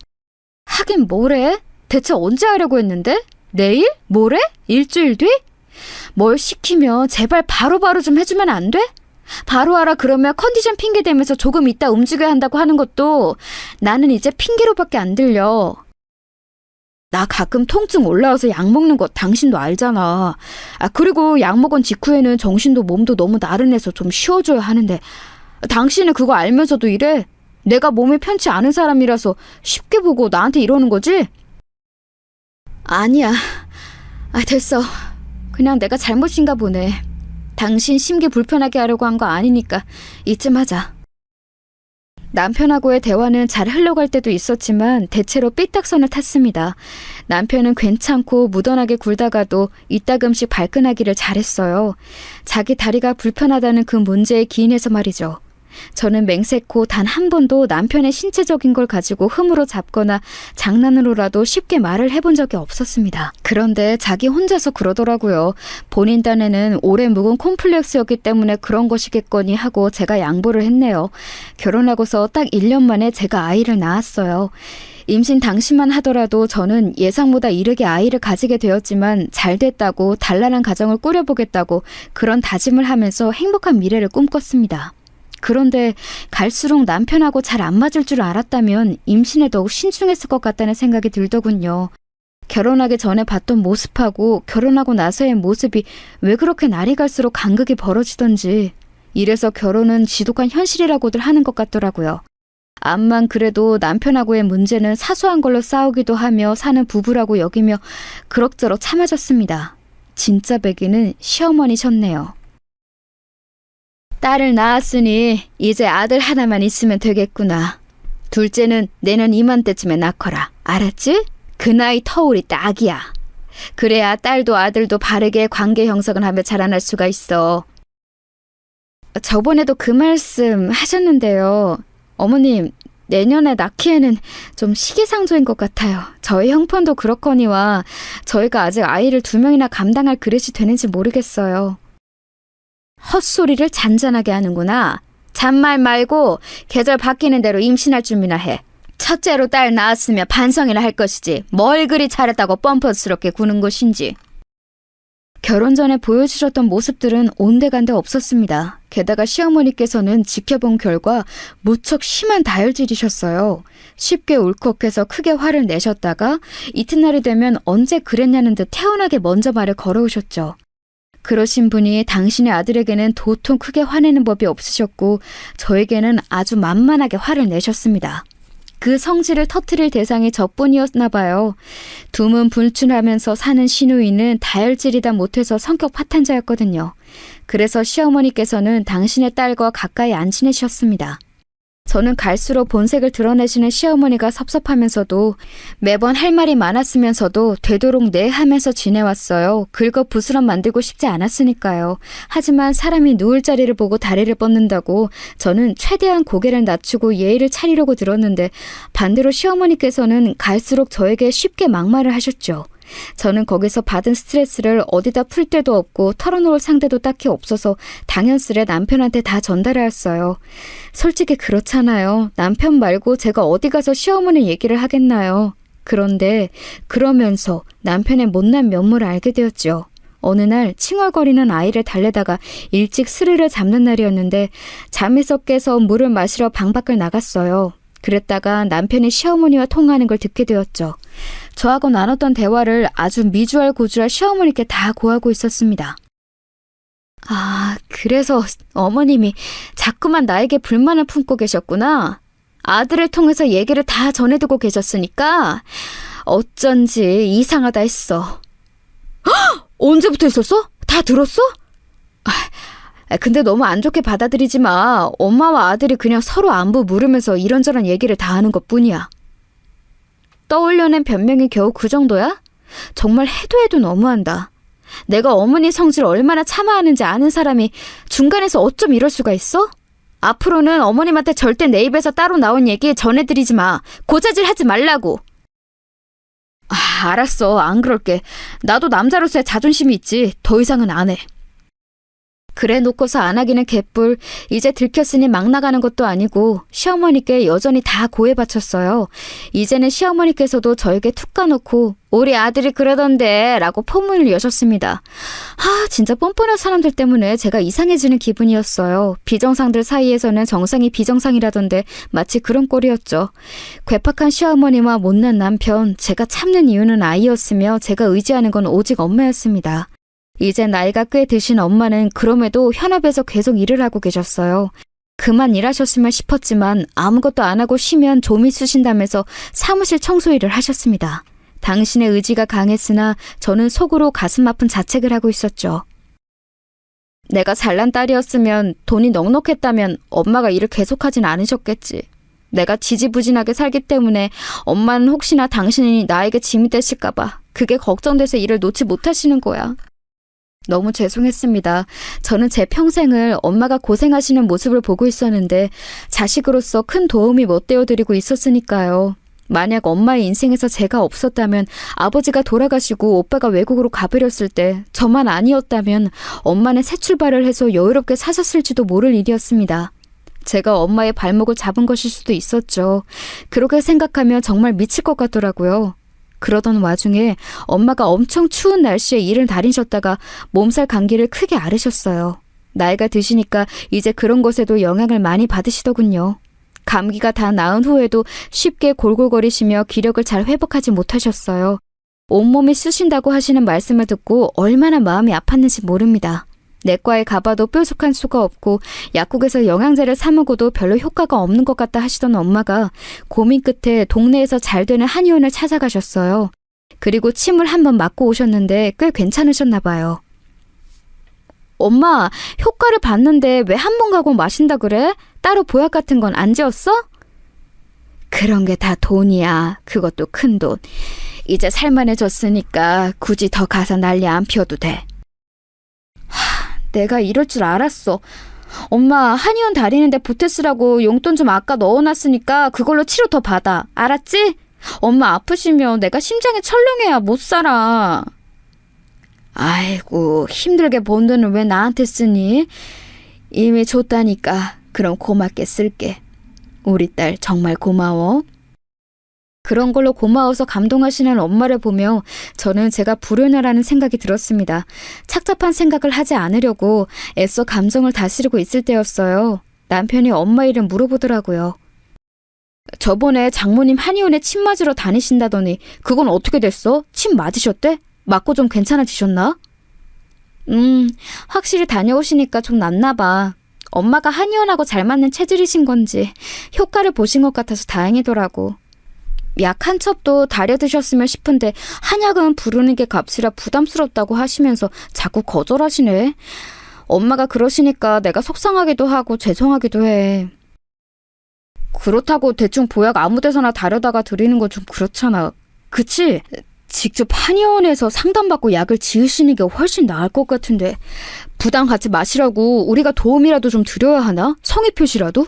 하긴 뭐래? 대체 언제 하려고 했는데? 내일? 모레? 일주일 뒤? 뭘 시키면 제발 바로바로 좀 해주면 안 돼? 바로 하라 그러면 컨디션 핑계 대면서 조금 이따 움직여야 한다고 하는 것도 나는 이제 핑계로밖에 안 들려. 나 가끔 통증 올라와서 약 먹는 거 당신도 알잖아. 그리고 약 먹은 직후에는 정신도 몸도 너무 나른해서 좀 쉬어줘야 하는데 당신은 그거 알면서도 이래? 내가 몸이 편치 않은 사람이라서 쉽게 보고 나한테 이러는 거지? 아니야. 됐어. 그냥 내가 잘못인가 보네. 당신 심기 불편하게 하려고 한 거 아니니까 이쯤 하자. 남편하고의 대화는 잘 흘러갈 때도 있었지만 대체로 삐딱선을 탔습니다. 남편은 괜찮고 무던하게 굴다가도 이따금씩 발끈하기를 잘했어요. 자기 다리가 불편하다는 그 문제에 기인해서 말이죠. 저는 맹세코 단 한 번도 남편의 신체적인 걸 가지고 흠으로 잡거나 장난으로라도 쉽게 말을 해본 적이 없었습니다. 그런데 자기 혼자서 그러더라고요. 본인 딴에는 오래 묵은 콤플렉스였기 때문에 그런 것이겠거니 하고 제가 양보를 했네요. 결혼하고서 딱 1년 만에 제가 아이를 낳았어요. 임신 당시만 하더라도 저는 예상보다 이르게 아이를 가지게 되었지만 잘 됐다고 단란한 가정을 꾸려보겠다고 그런 다짐을 하면서 행복한 미래를 꿈꿨습니다. 그런데 갈수록 남편하고 잘 안 맞을 줄 알았다면 임신에 더욱 신중했을 것 같다는 생각이 들더군요. 결혼하기 전에 봤던 모습하고 결혼하고 나서의 모습이 왜 그렇게 날이 갈수록 간극이 벌어지던지 이래서 결혼은 지독한 현실이라고들 하는 것 같더라고요. 암만 그래도 남편하고의 문제는 사소한 걸로 싸우기도 하며 사는 부부라고 여기며 그럭저럭 참아줬습니다. 진짜 배기는 시어머니셨네요. 딸을 낳았으니 이제 아들 하나만 있으면 되겠구나. 둘째는 내년 이맘때쯤에 낳거라. 알았지? 그 나이 터울이 딱이야. 그래야 딸도 아들도 바르게 관계 형성을 하며 자라날 수가 있어. 저번에도 그 말씀 하셨는데요. 어머님, 내년에 낳기에는 좀 시기상조인 것 같아요. 저희 형편도 그렇거니와 저희가 아직 아이를 2명이나 감당할 그릇이 되는지 모르겠어요. 헛소리를 잔잔하게 하는구나. 잔말 말고 계절 바뀌는 대로 임신할 준비나 해. 첫째로 딸 낳았으면 반성이나 할 것이지. 뭘 그리 잘했다고 뻔뻔스럽게 구는 것인지. 결혼 전에 보여주셨던 모습들은 온데간데 없었습니다. 게다가 시어머니께서는 지켜본 결과 무척 심한 다혈질이셨어요. 쉽게 울컥해서 크게 화를 내셨다가 이튿날이 되면 언제 그랬냐는 듯 태연하게 먼저 말을 걸어오셨죠. 그러신 분이 당신의 아들에게는 도통 크게 화내는 법이 없으셨고 저에게는 아주 만만하게 화를 내셨습니다. 그 성질을 터뜨릴 대상이 저뿐이었나 봐요. 두문불출하면서 사는 시누이는 다혈질이다 못해서 성격 파탄자였거든요. 그래서 시어머니께서는 당신의 딸과 가까이 안 지내셨습니다. 저는 갈수록 본색을 드러내시는 시어머니가 섭섭하면서도 매번 할 말이 많았으면서도 되도록 네 하면서 지내왔어요. 긁어 부스럼 만들고 싶지 않았으니까요. 하지만 사람이 누울 자리를 보고 다리를 뻗는다고 저는 최대한 고개를 낮추고 예의를 차리려고 들었는데 반대로 시어머니께서는 갈수록 저에게 쉽게 막말을 하셨죠. 저는 거기서 받은 스트레스를 어디다 풀 데도 없고 털어놓을 상대도 딱히 없어서 당연스레 남편한테 다 전달하였어요. 솔직히 그렇잖아요. 남편 말고 제가 어디 가서 시어머니 얘기를 하겠나요. 그런데 그러면서 남편의 못난 면모를 알게 되었죠. 어느 날 칭얼거리는 아이를 달래다가 일찍 스르르 잡는 날이었는데 잠에서 깨서 물을 마시러 방 밖을 나갔어요. 그랬다가 남편이 시어머니와 통화하는 걸 듣게 되었죠. 저하고 나눴던 대화를 아주 미주알고주알 시어머니께 다 고하고 있었습니다. 아, 그래서 어머님이 자꾸만 나에게 불만을 품고 계셨구나. 아들을 통해서 얘기를 다 전해두고 계셨으니까 어쩐지 이상하다 했어. 헉! 언제부터 있었어? 다 들었어? 근데 너무 안 좋게 받아들이지 마. 엄마와 아들이 그냥 서로 안부 물으면서 이런저런 얘기를 다 하는 것뿐이야. 떠올려낸 변명이 겨우 그 정도야? 정말 해도 해도 너무한다. 내가 어머니 성질 얼마나 참아하는지 아는 사람이 중간에서 어쩜 이럴 수가 있어? 앞으로는 어머님한테 절대 내 입에서 따로 나온 얘기 전해드리지 마. 고자질 하지 말라고. 알았어. 안 그럴게. 나도 남자로서의 자존심이 있지. 더 이상은 안 해. 그래 놓고서 안 하기는 개뿔. 이제 들켰으니 막 나가는 것도 아니고 시어머니께 여전히 다 고해 바쳤어요. 이제는 시어머니께서도 저에게 툭 까놓고 우리 아들이 그러던데 라고 포문을 여셨습니다. 진짜 뻔뻔한 사람들 때문에 제가 이상해지는 기분이었어요. 비정상들 사이에서는 정상이 비정상이라던데 마치 그런 꼴이었죠. 괴팍한 시어머니와 못난 남편, 제가 참는 이유는 아이였으며 제가 의지하는 건 오직 엄마였습니다. 이제 나이가 꽤 드신 엄마는 그럼에도 현업에서 계속 일을 하고 계셨어요. 그만 일하셨으면 싶었지만 아무것도 안 하고 쉬면 좀이 쑤신다면서 사무실 청소 일을 하셨습니다. 당신의 의지가 강했으나 저는 속으로 가슴 아픈 자책을 하고 있었죠. 내가 잘난 딸이었으면 돈이 넉넉했다면 엄마가 일을 계속하진 않으셨겠지. 내가 지지부진하게 살기 때문에 엄마는 혹시나 당신이 나에게 짐이 되실까봐 그게 걱정돼서 일을 놓지 못하시는 거야. 너무 죄송했습니다. 저는 제 평생을 엄마가 고생하시는 모습을 보고 있었는데 자식으로서 큰 도움이 못 되어드리고 있었으니까요. 만약 엄마의 인생에서 제가 없었다면 아버지가 돌아가시고 오빠가 외국으로 가버렸을 때 저만 아니었다면 엄마는 새 출발을 해서 여유롭게 사셨을지도 모를 일이었습니다. 제가 엄마의 발목을 잡은 것일 수도 있었죠. 그렇게 생각하면 정말 미칠 것 같더라고요. 그러던 와중에 엄마가 엄청 추운 날씨에 일을 다니셨다가 몸살 감기를 크게 앓으셨어요. 나이가 드시니까 이제 그런 것에도 영향을 많이 받으시더군요. 감기가 다 나은 후에도 쉽게 골골거리시며 기력을 잘 회복하지 못하셨어요. 온몸이 쑤신다고 하시는 말씀을 듣고 얼마나 마음이 아팠는지 모릅니다. 내과에 가봐도 뾰족한 수가 없고 약국에서 영양제를 사 먹어도 별로 효과가 없는 것 같다 하시던 엄마가 고민 끝에 동네에서 잘 되는 한의원을 찾아가셨어요. 그리고 침을 한번 맞고 오셨는데 꽤 괜찮으셨나 봐요. 엄마, 효과를 봤는데 왜 한 번 가고 마신다 그래? 따로 보약 같은 건 안 지었어? 그런 게 다 돈이야. 그것도 큰 돈. 이제 살만해졌으니까 굳이 더 가서 난리 안 피워도 돼. 내가 이럴 줄 알았어. 엄마, 한의원 다니는데 보태 쓰라고 용돈 좀 아까 넣어놨으니까 그걸로 치료 더 받아. 알았지? 엄마 아프시면 내가 심장이 철렁해야 못 살아. 아이고, 힘들게 번 돈을 왜 나한테 쓰니? 이미 줬다니까. 그럼 고맙게 쓸게. 우리 딸 정말 고마워. 그런 걸로 고마워서 감동하시는 엄마를 보며 저는 제가 불효녀라는 생각이 들었습니다. 착잡한 생각을 하지 않으려고 애써 감정을 다스리고 있을 때였어요. 남편이 엄마 이름 물어보더라고요. 저번에 장모님 한의원에 침 맞으러 다니신다더니 그건 어떻게 됐어? 침 맞으셨대? 맞고 좀 괜찮아지셨나? 확실히 다녀오시니까 좀 낫나 봐. 엄마가 한의원하고 잘 맞는 체질이신 건지 효과를 보신 것 같아서 다행이더라고. 약 한 첩도 다려 드셨으면 싶은데 한약은 부르는 게 값이라 부담스럽다고 하시면서 자꾸 거절하시네. 엄마가 그러시니까 내가 속상하기도 하고 죄송하기도 해. 그렇다고 대충 보약 아무 데서나 다려다가 드리는 건 좀 그렇잖아. 그치? 직접 한의원에서 상담받고 약을 지으시는 게 훨씬 나을 것 같은데 부담 갖지 마시라고 우리가 도움이라도 좀 드려야 하나? 성의 표시라도?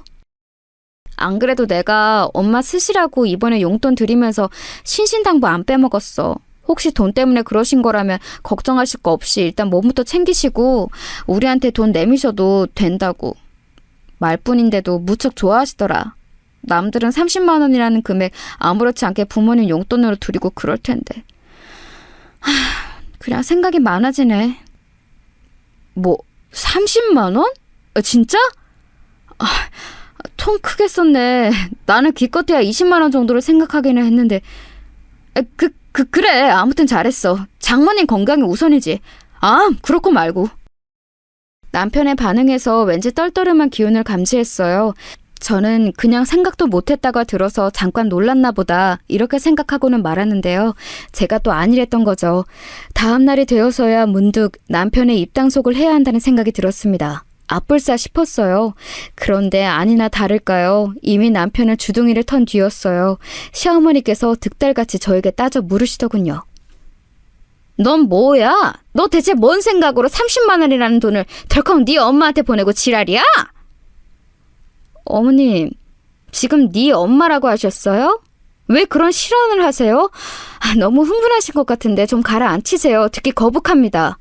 안 그래도 내가 엄마 쓰시라고 이번에 용돈 드리면서 신신당부 안 빼먹었어. 혹시 돈 때문에 그러신 거라면 걱정하실 거 없이 일단 몸부터 챙기시고 우리한테 돈 내미셔도 된다고. 말뿐인데도 무척 좋아하시더라. 남들은 30만 원이라는 금액 아무렇지 않게 부모님 용돈으로 드리고 그럴 텐데. 그냥 생각이 많아지네. 뭐 30만 원? 진짜? 통 크게 썼네. 나는 기껏해야 20만 원 정도를 생각하기는 했는데. 그래. 아무튼 잘했어. 장모님 건강이 우선이지. 그렇고 말고. 남편의 반응에서 왠지 떨떠름한 기운을 감지했어요. 저는 그냥 생각도 못했다가 들어서 잠깐 놀랐나 보다 이렇게 생각하고는 말았는데요. 제가 또 아니랬던 거죠. 다음 날이 되어서야 문득 남편의 입당속을 해야 한다는 생각이 들었습니다. 아뿔싸 싶었어요. 그런데 아니나 다를까요. 이미 남편은 주둥이를 턴 뒤였어요. 시어머니께서 득달같이 저에게 따져 물으시더군요. 넌 뭐야? 너 대체 뭔 생각으로 30만 원이라는 돈을 덜컥 네 엄마한테 보내고 지랄이야? 어머님, 지금 네 엄마라고 하셨어요? 왜 그런 실언을 하세요? 너무 흥분하신 것 같은데 좀 가라앉히세요. 듣기 거북합니다.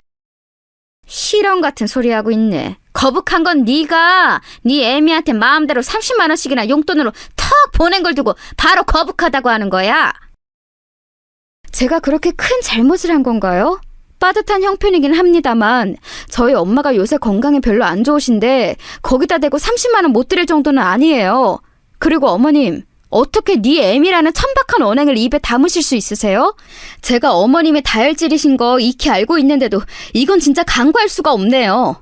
실언 같은 소리 하고 있네. 거북한 건 네가 네 애미한테 마음대로 30만 원씩이나 용돈으로 턱 보낸 걸 두고 바로 거북하다고 하는 거야. 제가 그렇게 큰 잘못을 한 건가요? 빠듯한 형편이긴 합니다만 저희 엄마가 요새 건강이 별로 안 좋으신데 거기다 대고 30만 원 못 드릴 정도는 아니에요. 그리고 어머님, 어떻게 네 애미라는 천박한 언행을 입에 담으실 수 있으세요? 제가 어머님의 다혈질이신 거 익히 알고 있는데도 이건 진짜 간과할 수가 없네요.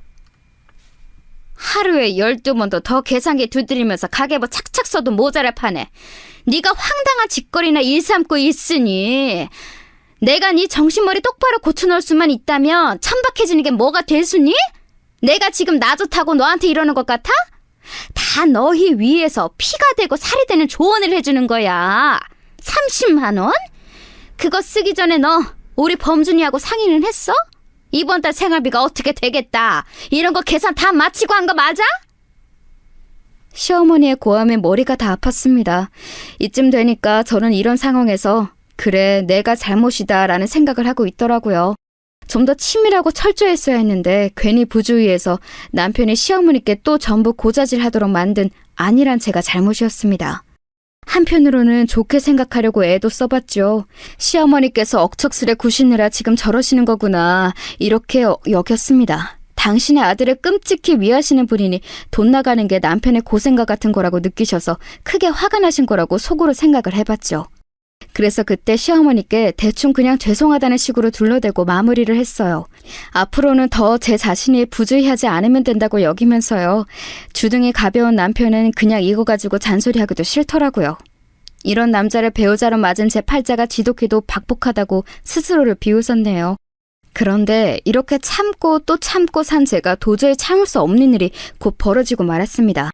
하루에 12번도 더 계산기 두드리면서 가계부 착착 써도 모자랄 판에 네가 황당한 짓거리나 일삼고 있으니 내가 네 정신머리 똑바로 고쳐놓을 수만 있다면 천박해지는 게 뭐가 될 수니? 내가 지금 나 좋다고 너한테 이러는 것 같아? 다 너희 위해서 피가 되고 살이 되는 조언을 해주는 거야. 30만 원? 그거 쓰기 전에 너 우리 범준이하고 상의는 했어? 이번 달 생활비가 어떻게 되겠다. 이런 거 계산 다 마치고 한 거 맞아? 시어머니의 고함에 머리가 다 아팠습니다. 이쯤 되니까 저는 이런 상황에서 그래, 내가 잘못이다 라는 생각을 하고 있더라고요. 좀 더 치밀하고 철저했어야 했는데 괜히 부주의해서 남편이 시어머니께 또 전부 고자질하도록 만든 아니란 제가 잘못이었습니다. 한편으로는 좋게 생각하려고 애도 써봤죠. 시어머니께서 억척스레 구시느라 지금 저러시는 거구나 이렇게 여겼습니다. 당신의 아들을 끔찍히 위하시는 분이니 돈 나가는 게 남편의 고생과 같은 거라고 느끼셔서 크게 화가 나신 거라고 속으로 생각을 해봤죠. 그래서 그때 시어머니께 대충 그냥 죄송하다는 식으로 둘러대고 마무리를 했어요. 앞으로는 더 제 자신이 부주의하지 않으면 된다고 여기면서요. 주둥이 가벼운 남편은 그냥 이거 가지고 잔소리하기도 싫더라고요. 이런 남자를 배우자로 맞은 제 팔자가 지독히도 박복하다고 스스로를 비웃었네요. 그런데 이렇게 참고 또 참고 산 제가 도저히 참을 수 없는 일이 곧 벌어지고 말았습니다.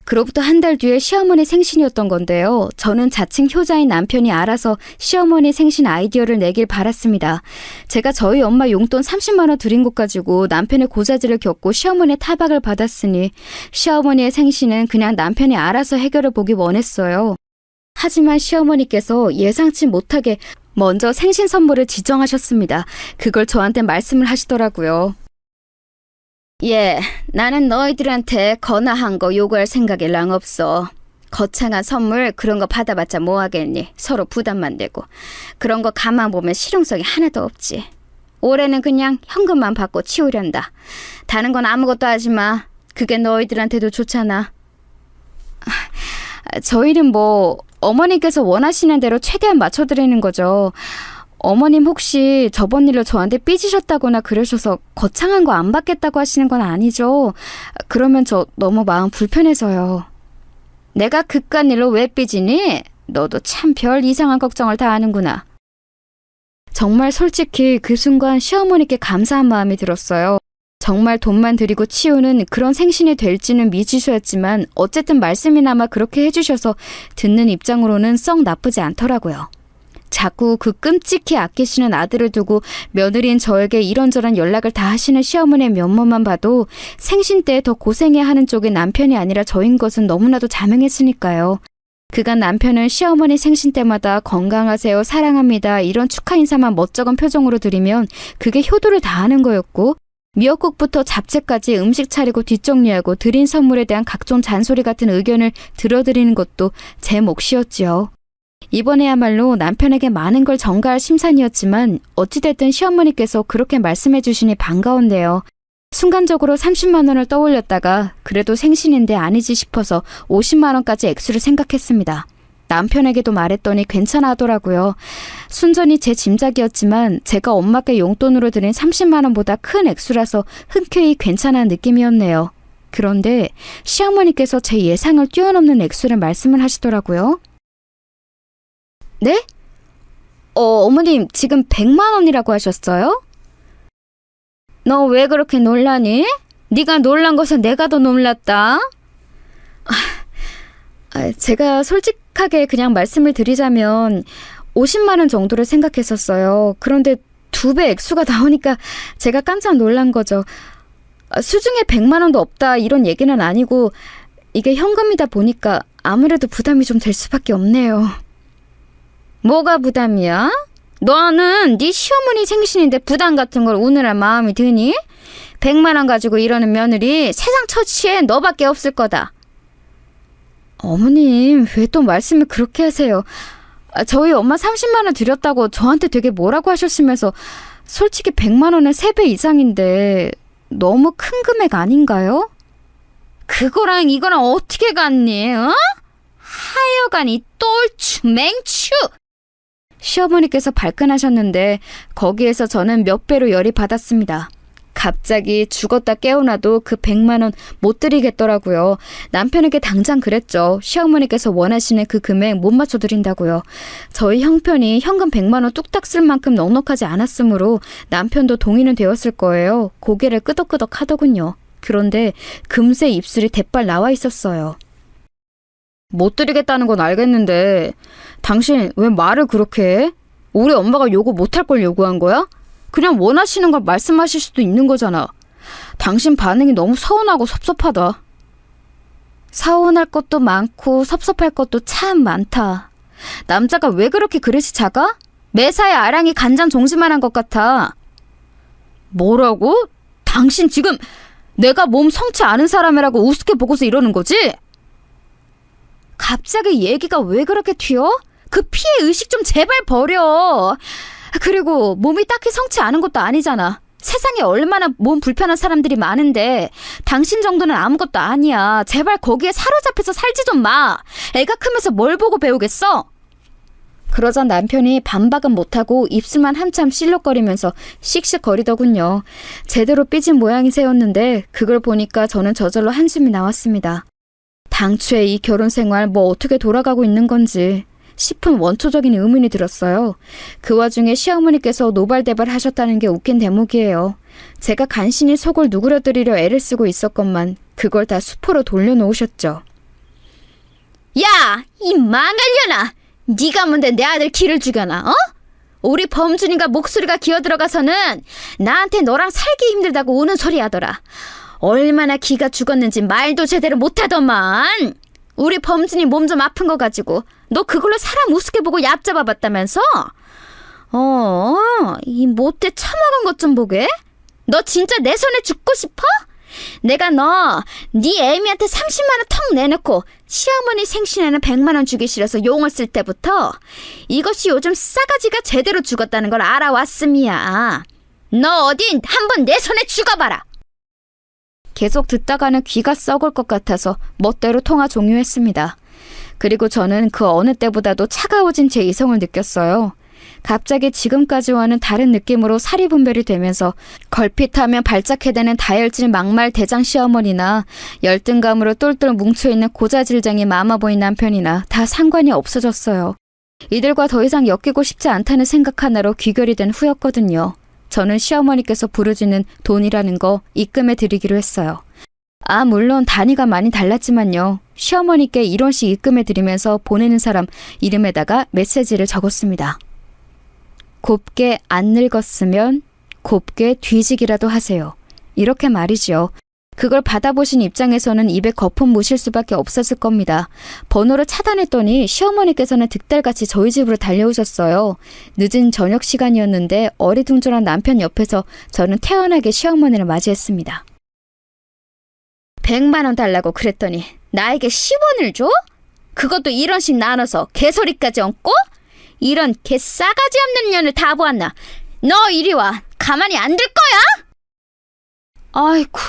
그로부터 한 달 뒤에 시어머니 생신이었던 건데요. 저는 자칭 효자인 남편이 알아서 시어머니 생신 아이디어를 내길 바랐습니다. 제가 저희 엄마 용돈 30만 원 드린 것 가지고 남편의 고자질을 겪고 시어머니의 타박을 받았으니 시어머니의 생신은 그냥 남편이 알아서 해결해 보기 원했어요. 하지만 시어머니께서 예상치 못하게 먼저 생신 선물을 지정하셨습니다. 그걸 저한테 말씀을 하시더라고요. 예, 나는 너희들한테 거나한 거 요구할 생각이랑 없어. 거창한 선물 그런 거 받아봤자 뭐 하겠니? 서로 부담만 되고. 그런 거 가만 보면 실용성이 하나도 없지. 올해는 그냥 현금만 받고 치우련다. 다른 건 아무것도 하지 마. 그게 너희들한테도 좋잖아. 저희는 뭐 어머니께서 원하시는 대로 최대한 맞춰드리는 거죠. 어머님 혹시 저번 일로 저한테 삐지셨다거나 그러셔서 거창한 거 안 받겠다고 하시는 건 아니죠? 그러면 저 너무 마음 불편해서요. 내가 그깟 일로 왜 삐지니? 너도 참 별 이상한 걱정을 다 하는구나. 정말 솔직히 그 순간 시어머니께 감사한 마음이 들었어요. 정말 돈만 들이고 치우는 그런 생신이 될지는 미지수였지만 어쨌든 말씀이나마 그렇게 해주셔서 듣는 입장으로는 썩 나쁘지 않더라고요. 자꾸 그 끔찍히 아끼시는 아들을 두고 며느리인 저에게 이런저런 연락을 다 하시는 시어머니의 면모만 봐도 생신 때 더 고생해야 하는 쪽이 남편이 아니라 저인 것은 너무나도 자명했으니까요. 그간 남편은 시어머니 생신 때마다 건강하세요, 사랑합니다 이런 축하 인사만 멋쩍은 표정으로 드리면 그게 효도를 다하는 거였고 미역국부터 잡채까지 음식 차리고 뒷정리하고 드린 선물에 대한 각종 잔소리 같은 의견을 들어드리는 것도 제 몫이었지요. 이번에야말로 남편에게 많은 걸 전가할 심산이었지만 어찌됐든 시어머니께서 그렇게 말씀해 주시니 반가웠네요. 순간적으로 30만 원을 떠올렸다가 그래도 생신인데 아니지 싶어서 50만 원까지 액수를 생각했습니다. 남편에게도 말했더니 괜찮아 하더라고요. 순전히 제 짐작이었지만 제가 엄마께 용돈으로 드린 30만 원보다 큰 액수라서 흔쾌히 괜찮은 느낌이었네요. 그런데 시어머니께서 제 예상을 뛰어넘는 액수를 말씀을 하시더라고요. 네? 어머님 지금 100만 원이라고 하셨어요? 너 왜 그렇게 놀라니? 네가 놀란 것은 내가 더 놀랐다. 제가 솔직하게 그냥 말씀을 드리자면 50만 원 정도를 생각했었어요. 그런데 2배 액수가 나오니까 제가 깜짝 놀란 거죠. 수중에 100만 원도 없다 이런 얘기는 아니고 이게 현금이다 보니까 아무래도 부담이 좀 될 수밖에 없네요. 뭐가 부담이야? 너는 네 시어머니 생신인데 부담 같은 걸 우느라 마음이 드니? 100만 원 가지고 이러는 며느리 세상 처치에 너밖에 없을 거다. 어머님 왜 또 말씀을 그렇게 하세요? 저희 엄마 30만 원 드렸다고 저한테 되게 뭐라고 하셨으면서 솔직히 100만 원은 3배 이상인데 너무 큰 금액 아닌가요? 그거랑 이거랑 어떻게 같니? 어? 하여간 이 똘추 맹추! 시어머니께서 발끈하셨는데 거기에서 저는 몇 배로 열이 받았습니다. 갑자기 죽었다 깨어나도 그 100만 원 못 드리겠더라고요. 남편에게 당장 그랬죠. 시어머니께서 원하시는 그 금액 못 맞춰드린다고요. 저희 형편이 현금 100만 원 뚝딱 쓸 만큼 넉넉하지 않았으므로 남편도 동의는 되었을 거예요. 고개를 끄덕끄덕 하더군요. 그런데 금세 입술이 대빨 나와 있었어요. 못 드리겠다는 건 알겠는데 당신 왜 말을 그렇게 해? 우리 엄마가 요구 못할 걸 요구한 거야? 그냥 원하시는 걸 말씀하실 수도 있는 거잖아. 당신 반응이 너무 서운하고 섭섭하다. 서운할 것도 많고 섭섭할 것도 참 많다. 남자가 왜 그렇게 그릇이 작아? 매사에 아랑이 간장 종지만한 것 같아. 뭐라고? 당신 지금 내가 몸 성치 않은 사람이라고 우습게 보고서 이러는 거지? 갑자기 얘기가 왜 그렇게 튀어? 그 피해 의식 좀 제발 버려. 그리고 몸이 딱히 성치 않은 것도 아니잖아. 세상에 얼마나 몸 불편한 사람들이 많은데 당신 정도는 아무것도 아니야. 제발 거기에 사로잡혀서 살지 좀 마. 애가 크면서 뭘 보고 배우겠어? 그러자 남편이 반박은 못하고 입술만 한참 실룩거리면서 씩씩거리더군요. 제대로 삐진 모양이세였는데 그걸 보니까 저는 저절로 한숨이 나왔습니다. 당초에 이 결혼 생활 뭐 어떻게 돌아가고 있는 건지 싶은 원초적인 의문이 들었어요. 그 와중에 시어머니께서 노발대발 하셨다는 게 웃긴 대목이에요. 제가 간신히 속을 누그러뜨리려 애를 쓰고 있었건만 그걸 다 수포로 돌려놓으셨죠. 야! 이 망할려나! 네가 뭔데 내 아들 기를 죽여놔, 어? 우리 범준이가 목소리가 기어들어가서는 나한테 너랑 살기 힘들다고 우는 소리 하더라. 얼마나 기가 죽었는지 말도 제대로 못하더만. 우리 범준이 몸 좀 아픈 거 가지고 너 그걸로 사람 우습게 보고 얕잡아봤다면서? 이 못돼 처먹은 것 좀 보게. 너 진짜 내 손에 죽고 싶어? 내가 네 애미한테 30만 원 턱 내놓고 시어머니 생신에는 100만 원 주기 싫어서 용을 쓸 때부터 이것이 요즘 싸가지가 제대로 죽었다는 걸 알아왔음이야. 너 어디 한번 내 손에 죽어봐라. 계속 듣다가는 귀가 썩을 것 같아서 멋대로 통화 종료했습니다. 그리고 저는 그 어느 때보다도 차가워진 제 이성을 느꼈어요. 갑자기 지금까지와는 다른 느낌으로 살이 분별이 되면서 걸핏하면 발작해대는 다혈질 막말 대장 시어머니나 열등감으로 똘똘 뭉쳐있는 고자질쟁이 마마보이 남편이나 다 상관이 없어졌어요. 이들과 더 이상 엮이고 싶지 않다는 생각 하나로 귀결이 된 후였거든요. 저는 시어머니께서 부르짖는 돈이라는 거 입금해 드리기로 했어요. 물론 단위가 많이 달랐지만요. 시어머니께 1원씩 입금해 드리면서 보내는 사람 이름에다가 메시지를 적었습니다. 곱게 안 늙었으면 곱게 뒤지기라도 하세요. 이렇게 말이지요. 그걸 받아보신 입장에서는 입에 거품 무실 수밖에 없었을 겁니다. 번호를 차단했더니 시어머니께서는 득달같이 저희 집으로 달려오셨어요. 늦은 저녁 시간이었는데 어리둥절한 남편 옆에서 저는 태연하게 시어머니를 맞이했습니다. 100만 원 달라고 그랬더니 나에게 10원을 줘? 그것도 1원씩 나눠서 개소리까지 얹고? 이런 개 싸가지 없는 년을 다 보았나? 너 이리 와. 가만히 안 둘 거야? 아이고,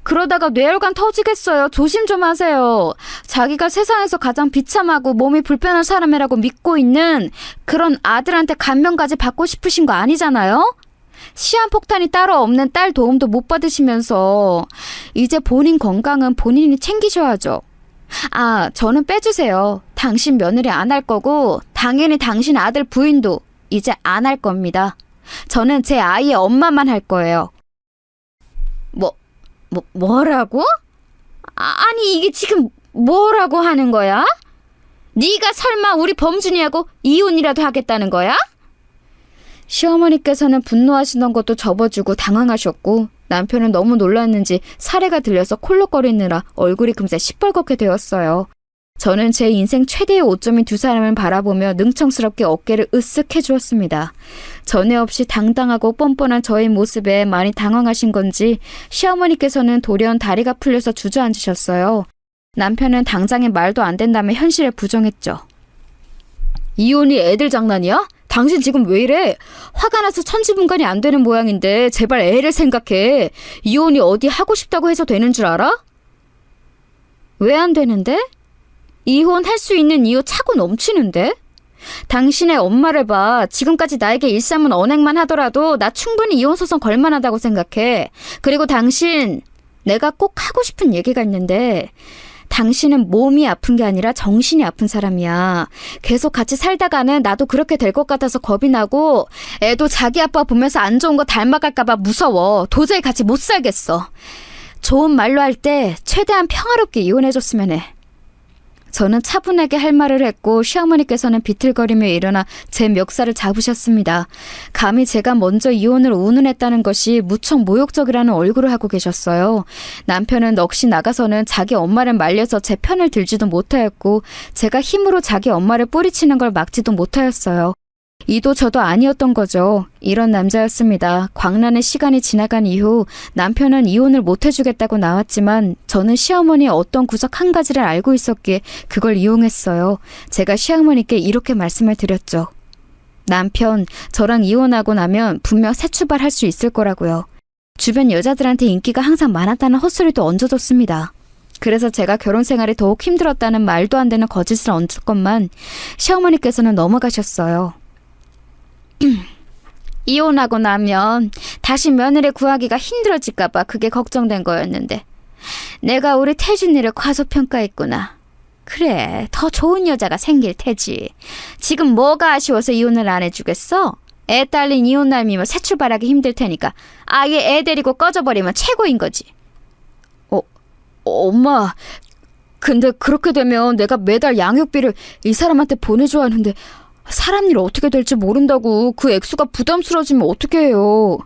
그러다가 뇌혈관 터지겠어요. 조심 좀 하세요. 자기가 세상에서 가장 비참하고 몸이 불편한 사람이라고 믿고 있는 그런 아들한테 감명까지 받고 싶으신 거 아니잖아요? 시한폭탄이 따로 없는 딸 도움도 못 받으시면서 이제 본인 건강은 본인이 챙기셔야죠. 저는 빼주세요. 당신 며느리 안 할 거고 당연히 당신 아들 부인도 이제 안 할 겁니다. 저는 제 아이의 엄마만 할 거예요. 뭐라고? 아니 이게 지금 뭐라고 하는 거야? 네가 설마 우리 범준이하고 이혼이라도 하겠다는 거야? 시어머니께서는 분노하시던 것도 접어주고 당황하셨고 남편은 너무 놀랐는지 사례가 들려서 콜록거리느라 얼굴이 금세 시뻘겋게 되었어요. 저는 제 인생 최대의 오점인 두 사람을 바라보며 능청스럽게 어깨를 으쓱 해주었습니다. 전에 없이 당당하고 뻔뻔한 저의 모습에 많이 당황하신 건지 시어머니께서는 돌연 다리가 풀려서 주저앉으셨어요. 남편은 당장에 말도 안 된다며 현실에 부정했죠. 이혼이 애들 장난이야? 당신 지금 왜 이래? 화가 나서 천지분간이 안 되는 모양인데 제발 애를 생각해. 이혼이 어디 하고 싶다고 해서 되는 줄 알아? 왜 안 되는데? 이혼할 수 있는 이유 차고 넘치는데? 당신의 엄마를 봐. 지금까지 나에게 일삼은 언행만 하더라도 나 충분히 이혼 소송 걸 만하다고 생각해. 그리고 당신, 내가 꼭 하고 싶은 얘기가 있는데 당신은 몸이 아픈 게 아니라 정신이 아픈 사람이야. 계속 같이 살다가는 나도 그렇게 될 것 같아서 겁이 나고 애도 자기 아빠 보면서 안 좋은 거 닮아갈까 봐 무서워. 도저히 같이 못 살겠어. 좋은 말로 할 때 최대한 평화롭게 이혼해줬으면 해. 저는 차분하게 할 말을 했고 시어머니께서는 비틀거리며 일어나 제 멱살을 잡으셨습니다. 감히 제가 먼저 이혼을 운운했다는 것이 무척 모욕적이라는 얼굴을 하고 계셨어요. 남편은 넋이 나가서는 자기 엄마를 말려서 제 편을 들지도 못하였고 제가 힘으로 자기 엄마를 뿌리치는 걸 막지도 못하였어요. 이도 저도 아니었던 거죠. 이런 남자였습니다. 광란의 시간이 지나간 이후 남편은 이혼을 못 해주겠다고 나왔지만 저는 시어머니의 어떤 구석 한 가지를 알고 있었기에 그걸 이용했어요. 제가 시어머니께 이렇게 말씀을 드렸죠. 남편, 저랑 이혼하고 나면 분명 새 출발할 수 있을 거라고요. 주변 여자들한테 인기가 항상 많았다는 헛소리도 얹어줬습니다. 그래서 제가 결혼 생활이 더욱 힘들었다는 말도 안 되는 거짓을 얹었건만 시어머니께서는 넘어가셨어요. 이혼하고 나면 다시 며느리 구하기가 힘들어질까봐 그게 걱정된 거였는데 내가 우리 태진이를 과소평가했구나. 그래, 더 좋은 여자가 생길 테지. 지금 뭐가 아쉬워서 이혼을 안 해주겠어? 애 딸린 이혼남이면 새 출발하기 힘들 테니까 아예 애 데리고 꺼져버리면 최고인 거지. 엄마, 근데 그렇게 되면 내가 매달 양육비를 이 사람한테 보내줘야 하는데 사람 일 어떻게 될지 모른다고 그 액수가 부담스러워지면 어떻게 해요.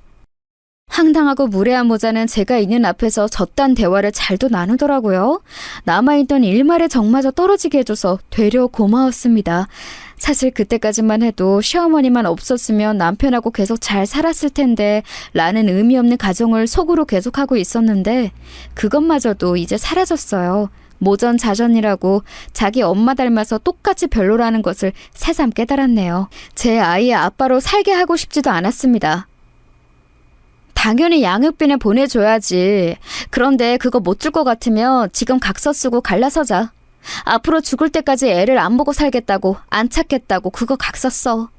황당하고 무례한 모자는 제가 있는 앞에서 저딴 대화를 잘도 나누더라고요. 남아있던 일말의 정마저 떨어지게 해줘서 되려 고마웠습니다. 사실 그때까지만 해도 시어머니만 없었으면 남편하고 계속 잘 살았을 텐데 라는 의미 없는 가정을 속으로 계속하고 있었는데 그것마저도 이제 사라졌어요. 모전자전이라고 자기 엄마 닮아서 똑같이 별로라는 것을 새삼 깨달았네요. 제 아이의 아빠로 살게 하고 싶지도 않았습니다. 당연히 양육비는 보내줘야지. 그런데 그거 못 줄 것 같으면 지금 각서 쓰고 갈라서자. 앞으로 죽을 때까지 애를 안 보고 살겠다고, 안 찾겠다고 그거 각서 써.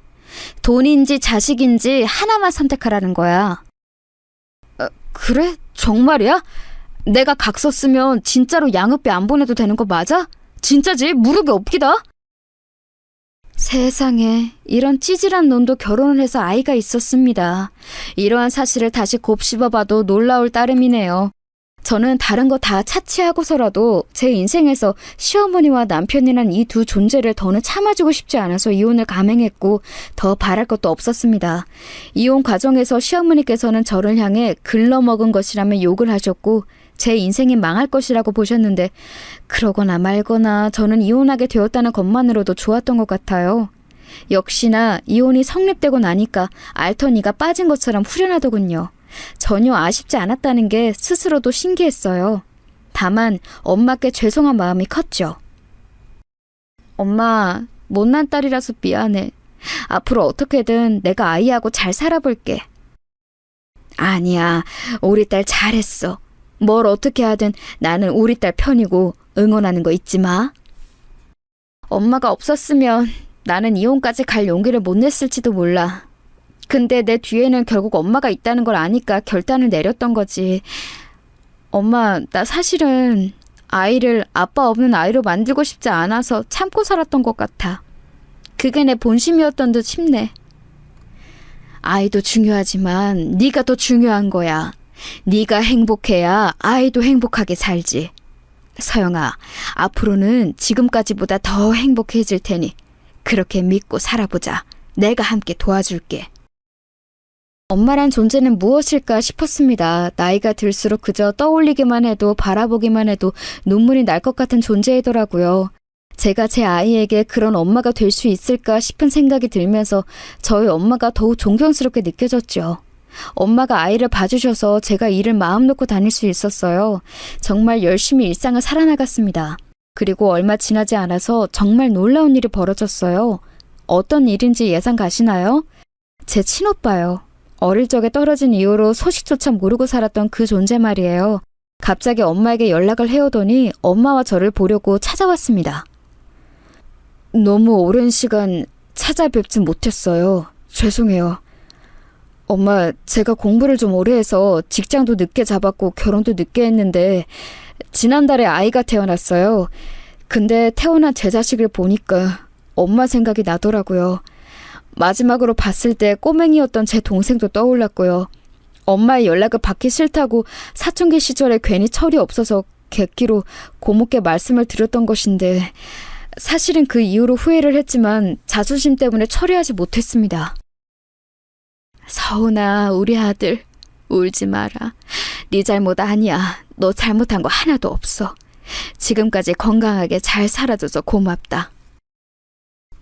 돈인지 자식인지 하나만 선택하라는 거야. 그래? 정말이야? 내가 각서 쓰면 진짜로 양육비 안 보내도 되는 거 맞아? 진짜지? 무릎이 없기다? 세상에, 이런 찌질한 놈도 결혼을 해서 아이가 있었습니다. 이러한 사실을 다시 곱씹어봐도 놀라울 따름이네요. 저는 다른 거 다 차치하고서라도 제 인생에서 시어머니와 남편이란 이 두 존재를 더는 참아주고 싶지 않아서 이혼을 감행했고 더 바랄 것도 없었습니다. 이혼 과정에서 시어머니께서는 저를 향해 글러먹은 것이라며 욕을 하셨고 제 인생이 망할 것이라고 보셨는데 그러거나 말거나 저는 이혼하게 되었다는 것만으로도 좋았던 것 같아요. 역시나 이혼이 성립되고 나니까 알터니가 빠진 것처럼 후련하더군요. 전혀 아쉽지 않았다는 게 스스로도 신기했어요. 다만 엄마께 죄송한 마음이 컸죠. 엄마, 못난 딸이라서 미안해. 앞으로 어떻게든 내가 아이하고 잘 살아볼게. 아니야, 우리 딸 잘했어. 뭘 어떻게 하든 나는 우리 딸 편이고 응원하는 거 잊지 마. 엄마가 없었으면 나는 이혼까지 갈 용기를 못 냈을지도 몰라. 근데 내 뒤에는 결국 엄마가 있다는 걸 아니까 결단을 내렸던 거지. 엄마, 나 사실은 아이를 아빠 없는 아이로 만들고 싶지 않아서 참고 살았던 것 같아. 그게 내 본심이었던 듯 싶네. 아이도 중요하지만 네가 더 중요한 거야. 네가 행복해야 아이도 행복하게 살지. 서영아, 앞으로는 지금까지보다 더 행복해질 테니 그렇게 믿고 살아보자. 내가 함께 도와줄게. 엄마란 존재는 무엇일까 싶었습니다. 나이가 들수록 그저 떠올리기만 해도 바라보기만 해도 눈물이 날 것 같은 존재이더라고요. 제가 제 아이에게 그런 엄마가 될 수 있을까 싶은 생각이 들면서 저희 엄마가 더욱 존경스럽게 느껴졌죠. 엄마가 아이를 봐주셔서 제가 일을 마음 놓고 다닐 수 있었어요. 정말 열심히 일상을 살아나갔습니다. 그리고 얼마 지나지 않아서 정말 놀라운 일이 벌어졌어요. 어떤 일인지 예상 가시나요? 제 친오빠요. 어릴 적에 떨어진 이후로 소식조차 모르고 살았던 그 존재 말이에요. 갑자기 엄마에게 연락을 해오더니 엄마와 저를 보려고 찾아왔습니다. 너무 오랜 시간 찾아뵙진 못했어요. 죄송해요. 엄마, 제가 공부를 좀 오래 해서 직장도 늦게 잡았고 결혼도 늦게 했는데 지난달에 아이가 태어났어요. 근데 태어난 제 자식을 보니까 엄마 생각이 나더라고요. 마지막으로 봤을 때 꼬맹이였던 제 동생도 떠올랐고요. 엄마의 연락을 받기 싫다고 사춘기 시절에 괜히 철이 없어서 객기로 고모께 말씀을 드렸던 것인데 사실은 그 이후로 후회를 했지만 자존심 때문에 처리하지 못했습니다. 서훈아, 우리 아들 울지 마라. 네 잘못 아니야. 너 잘못한 거 하나도 없어. 지금까지 건강하게 잘 살아줘서 고맙다.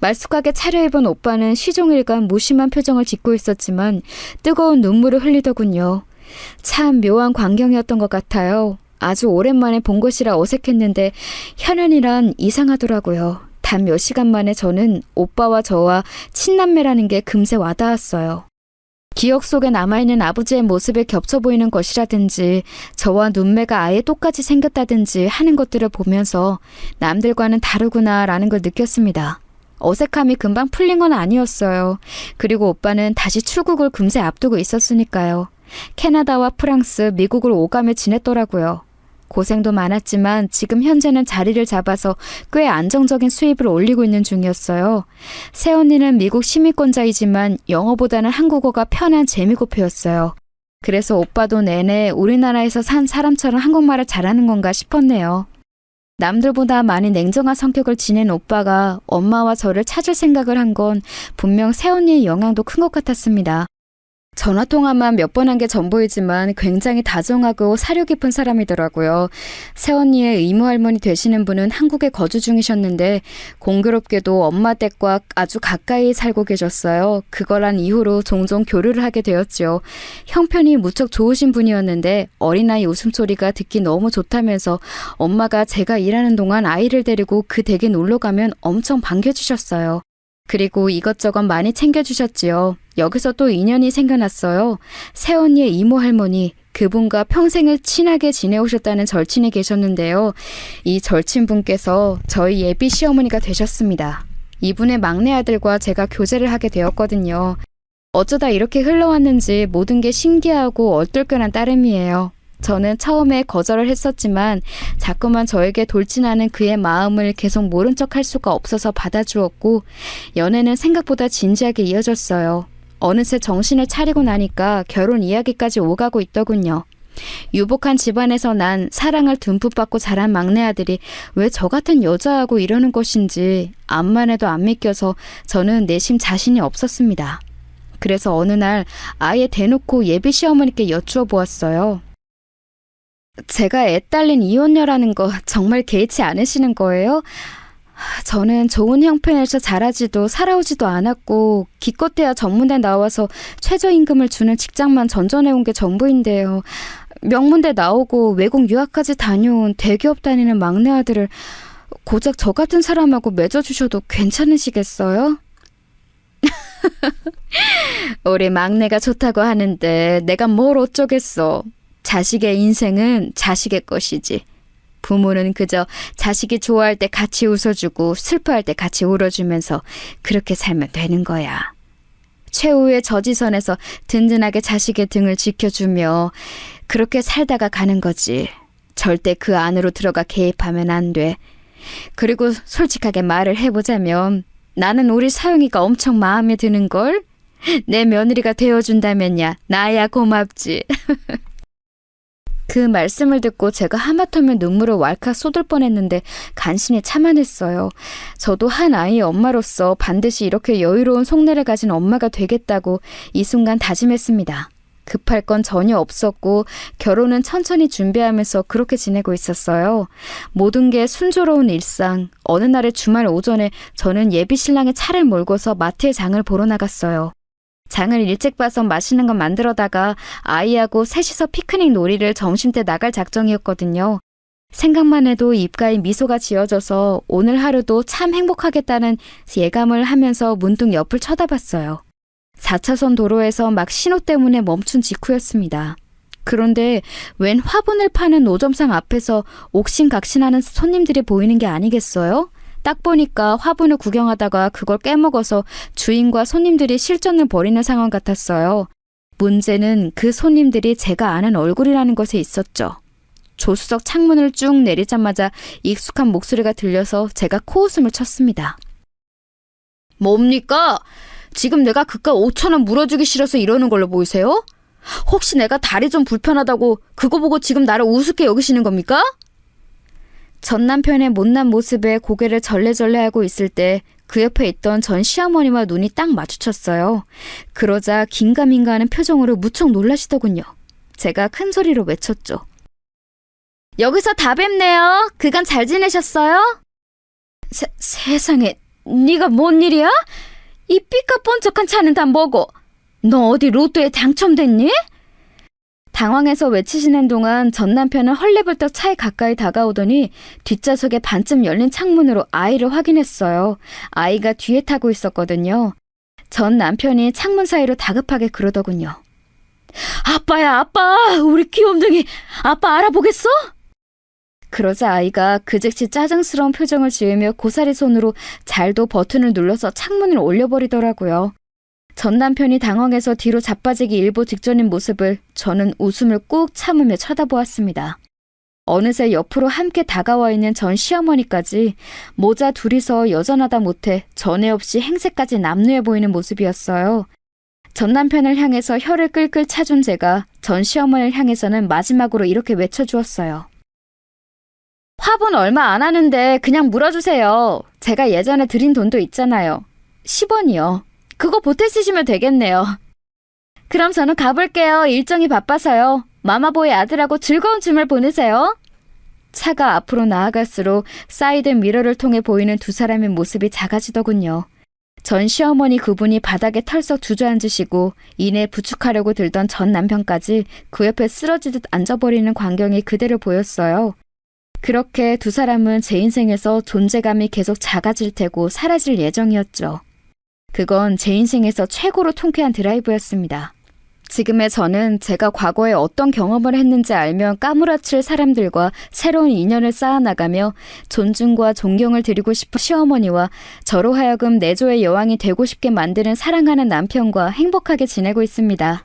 말쑥하게 차려입은 오빠는 시종일관 무심한 표정을 짓고 있었지만 뜨거운 눈물을 흘리더군요. 참 묘한 광경이었던 것 같아요. 아주 오랜만에 본 것이라 어색했는데 현연이란 이상하더라고요. 단 몇 시간 만에 저는 오빠와 저와 친남매라는 게 금세 와닿았어요. 기억 속에 남아있는 아버지의 모습에 겹쳐 보이는 것이라든지 저와 눈매가 아예 똑같이 생겼다든지 하는 것들을 보면서 남들과는 다르구나라는 걸 느꼈습니다. 어색함이 금방 풀린 건 아니었어요. 그리고 오빠는 다시 출국을 금세 앞두고 있었으니까요. 캐나다와 프랑스, 미국을 오가며 지냈더라고요. 고생도 많았지만 지금 현재는 자리를 잡아서 꽤 안정적인 수입을 올리고 있는 중이었어요. 새언니는 미국 시민권자이지만 영어보다는 한국어가 편한 재미고표였어요. 그래서 오빠도 내내 우리나라에서 산 사람처럼 한국말을 잘하는 건가 싶었네요. 남들보다 많이 냉정한 성격을 지닌 오빠가 엄마와 저를 찾을 생각을 한 건 분명 새언니의 영향도 큰 것 같았습니다. 전화통화만 몇 번 한 게 전부이지만 굉장히 다정하고 사려 깊은 사람이더라고요. 새언니의 이모할머니 되시는 분은 한국에 거주 중이셨는데 공교롭게도 엄마 댁과 아주 가까이 살고 계셨어요. 그걸 한 이후로 종종 교류를 하게 되었죠. 형편이 무척 좋으신 분이었는데 어린아이 웃음소리가 듣기 너무 좋다면서 엄마가 제가 일하는 동안 아이를 데리고 그 댁에 놀러 가면 엄청 반겨주셨어요. 그리고 이것저것 많이 챙겨주셨지요. 여기서 또 인연이 생겨났어요. 새언니의 이모 할머니, 그분과 평생을 친하게 지내오셨다는 절친이 계셨는데요. 이 절친분께서 저희 예비 시어머니가 되셨습니다. 이분의 막내 아들과 제가 교제를 하게 되었거든요. 어쩌다 이렇게 흘러왔는지 모든 게 신기하고 얼떨결한 따름이에요. 저는 처음에 거절을 했었지만 자꾸만 저에게 돌진하는 그의 마음을 계속 모른 척 할 수가 없어서 받아주었고 연애는 생각보다 진지하게 이어졌어요. 어느새 정신을 차리고 나니까 결혼 이야기까지 오가고 있더군요. 유복한 집안에서 난 사랑을 듬뿍 받고 자란 막내 아들이 왜 저 같은 여자하고 이러는 것인지 암만 해도 안 믿겨서 저는 내심 자신이 없었습니다. 그래서 어느 날 아예 대놓고 예비 시어머니께 여쭈어 보았어요. 제가 애 딸린 이혼녀라는 거 정말 개의치 않으시는 거예요? 저는 좋은 형편에서 자라지도 살아오지도 않았고 기껏해야 전문대 나와서 최저임금을 주는 직장만 전전해온 게 전부인데요. 명문대 나오고 외국 유학까지 다녀온 대기업 다니는 막내 아들을 고작 저 같은 사람하고 맺어주셔도 괜찮으시겠어요? 우리 막내가 좋다고 하는데 내가 뭘 어쩌겠어. 자식의 인생은 자식의 것이지. 부모는 그저 자식이 좋아할 때 같이 웃어주고 슬퍼할 때 같이 울어주면서 그렇게 살면 되는 거야. 최후의 저지선에서 든든하게 자식의 등을 지켜주며 그렇게 살다가 가는 거지. 절대 그 안으로 들어가 개입하면 안 돼. 그리고 솔직하게 말을 해보자면 나는 우리 사용이가 엄청 마음에 드는걸? 내 며느리가 되어준다면야 나야 고맙지. 그 말씀을 듣고 제가 하마터면 눈물을 왈칵 쏟을 뻔했는데 간신히 참아냈어요. 저도 한 아이의 엄마로서 반드시 이렇게 여유로운 속내를 가진 엄마가 되겠다고 이 순간 다짐했습니다. 급할 건 전혀 없었고 결혼은 천천히 준비하면서 그렇게 지내고 있었어요. 모든 게 순조로운 일상. 어느 날의 주말 오전에 저는 예비 신랑의 차를 몰고서 마트에 장을 보러 나갔어요. 장을 일찍 봐서 맛있는 건 만들어다가 아이하고 셋이서 피크닉 놀이를 점심때 나갈 작정이었거든요. 생각만 해도 입가에 미소가 지어져서 오늘 하루도 참 행복하겠다는 예감을 하면서 문득 옆을 쳐다봤어요. 4차선 도로에서 막 신호 때문에 멈춘 직후였습니다. 그런데 웬 화분을 파는 노점상 앞에서 옥신각신하는 손님들이 보이는 게 아니겠어요? 딱 보니까 화분을 구경하다가 그걸 깨먹어서 주인과 손님들이 실전을 벌이는 상황 같았어요. 문제는 그 손님들이 제가 아는 얼굴이라는 것에 있었죠. 조수석 창문을 쭉 내리자마자 익숙한 목소리가 들려서 제가 코웃음을 쳤습니다. 뭡니까? 지금 내가 그깟 5,000원 물어주기 싫어서 이러는 걸로 보이세요? 혹시 내가 다리 좀 불편하다고 그거 보고 지금 나를 우습게 여기시는 겁니까? 전 남편의 못난 모습에 고개를 절레절레하고 있을 때 그 옆에 있던 전 시어머니와 눈이 딱 마주쳤어요. 그러자 긴가민가하는 표정으로 무척 놀라시더군요. 제가 큰 소리로 외쳤죠. 여기서 다 뵙네요. 그간 잘 지내셨어요? 세상에, 네가 뭔 일이야? 이 삐까뻔쩍한 차는 다 뭐고? 너 어디 로또에 당첨됐니? 당황해서 외치시는 동안 전 남편은 헐레벌떡 차에 가까이 다가오더니 뒷좌석에 반쯤 열린 창문으로 아이를 확인했어요. 아이가 뒤에 타고 있었거든요. 전 남편이 창문 사이로 다급하게 그러더군요. 아빠야, 아빠! 우리 귀염둥이 아빠 알아보겠어? 그러자 아이가 그 즉시 짜증스러운 표정을 지으며 고사리 손으로 잘도 버튼을 눌러서 창문을 올려버리더라고요. 전 남편이 당황해서 뒤로 자빠지기 일보 직전인 모습을 저는 웃음을 꾹 참으며 쳐다보았습니다. 어느새 옆으로 함께 다가와 있는 전 시어머니까지 모자 둘이서 여전하다 못해 전에 없이 행세까지 남루해 보이는 모습이었어요. 전 남편을 향해서 혀를 끌끌 차준 제가 전 시어머니를 향해서는 마지막으로 이렇게 외쳐주었어요. 화분 얼마 안 하는데 그냥 물어주세요. 제가 예전에 드린 돈도 있잖아요. 10원이요. 그거 보태 쓰시면 되겠네요. 그럼 저는 가볼게요. 일정이 바빠서요. 마마보이 아들하고 즐거운 주말 보내세요. 차가 앞으로 나아갈수록 사이드 미러를 통해 보이는 두 사람의 모습이 작아지더군요. 전 시어머니 그분이 바닥에 털썩 주저앉으시고 이내 부축하려고 들던 전 남편까지 그 옆에 쓰러지듯 앉아버리는 광경이 그대로 보였어요. 그렇게 두 사람은 제 인생에서 존재감이 계속 작아질 테고 사라질 예정이었죠. 그건 제 인생에서 최고로 통쾌한 드라이브였습니다. 지금의 저는 제가 과거에 어떤 경험을 했는지 알면 까무라칠 사람들과 새로운 인연을 쌓아나가며 존중과 존경을 드리고 싶은 시어머니와 저로 하여금 내조의 여왕이 되고 싶게 만드는 사랑하는 남편과 행복하게 지내고 있습니다.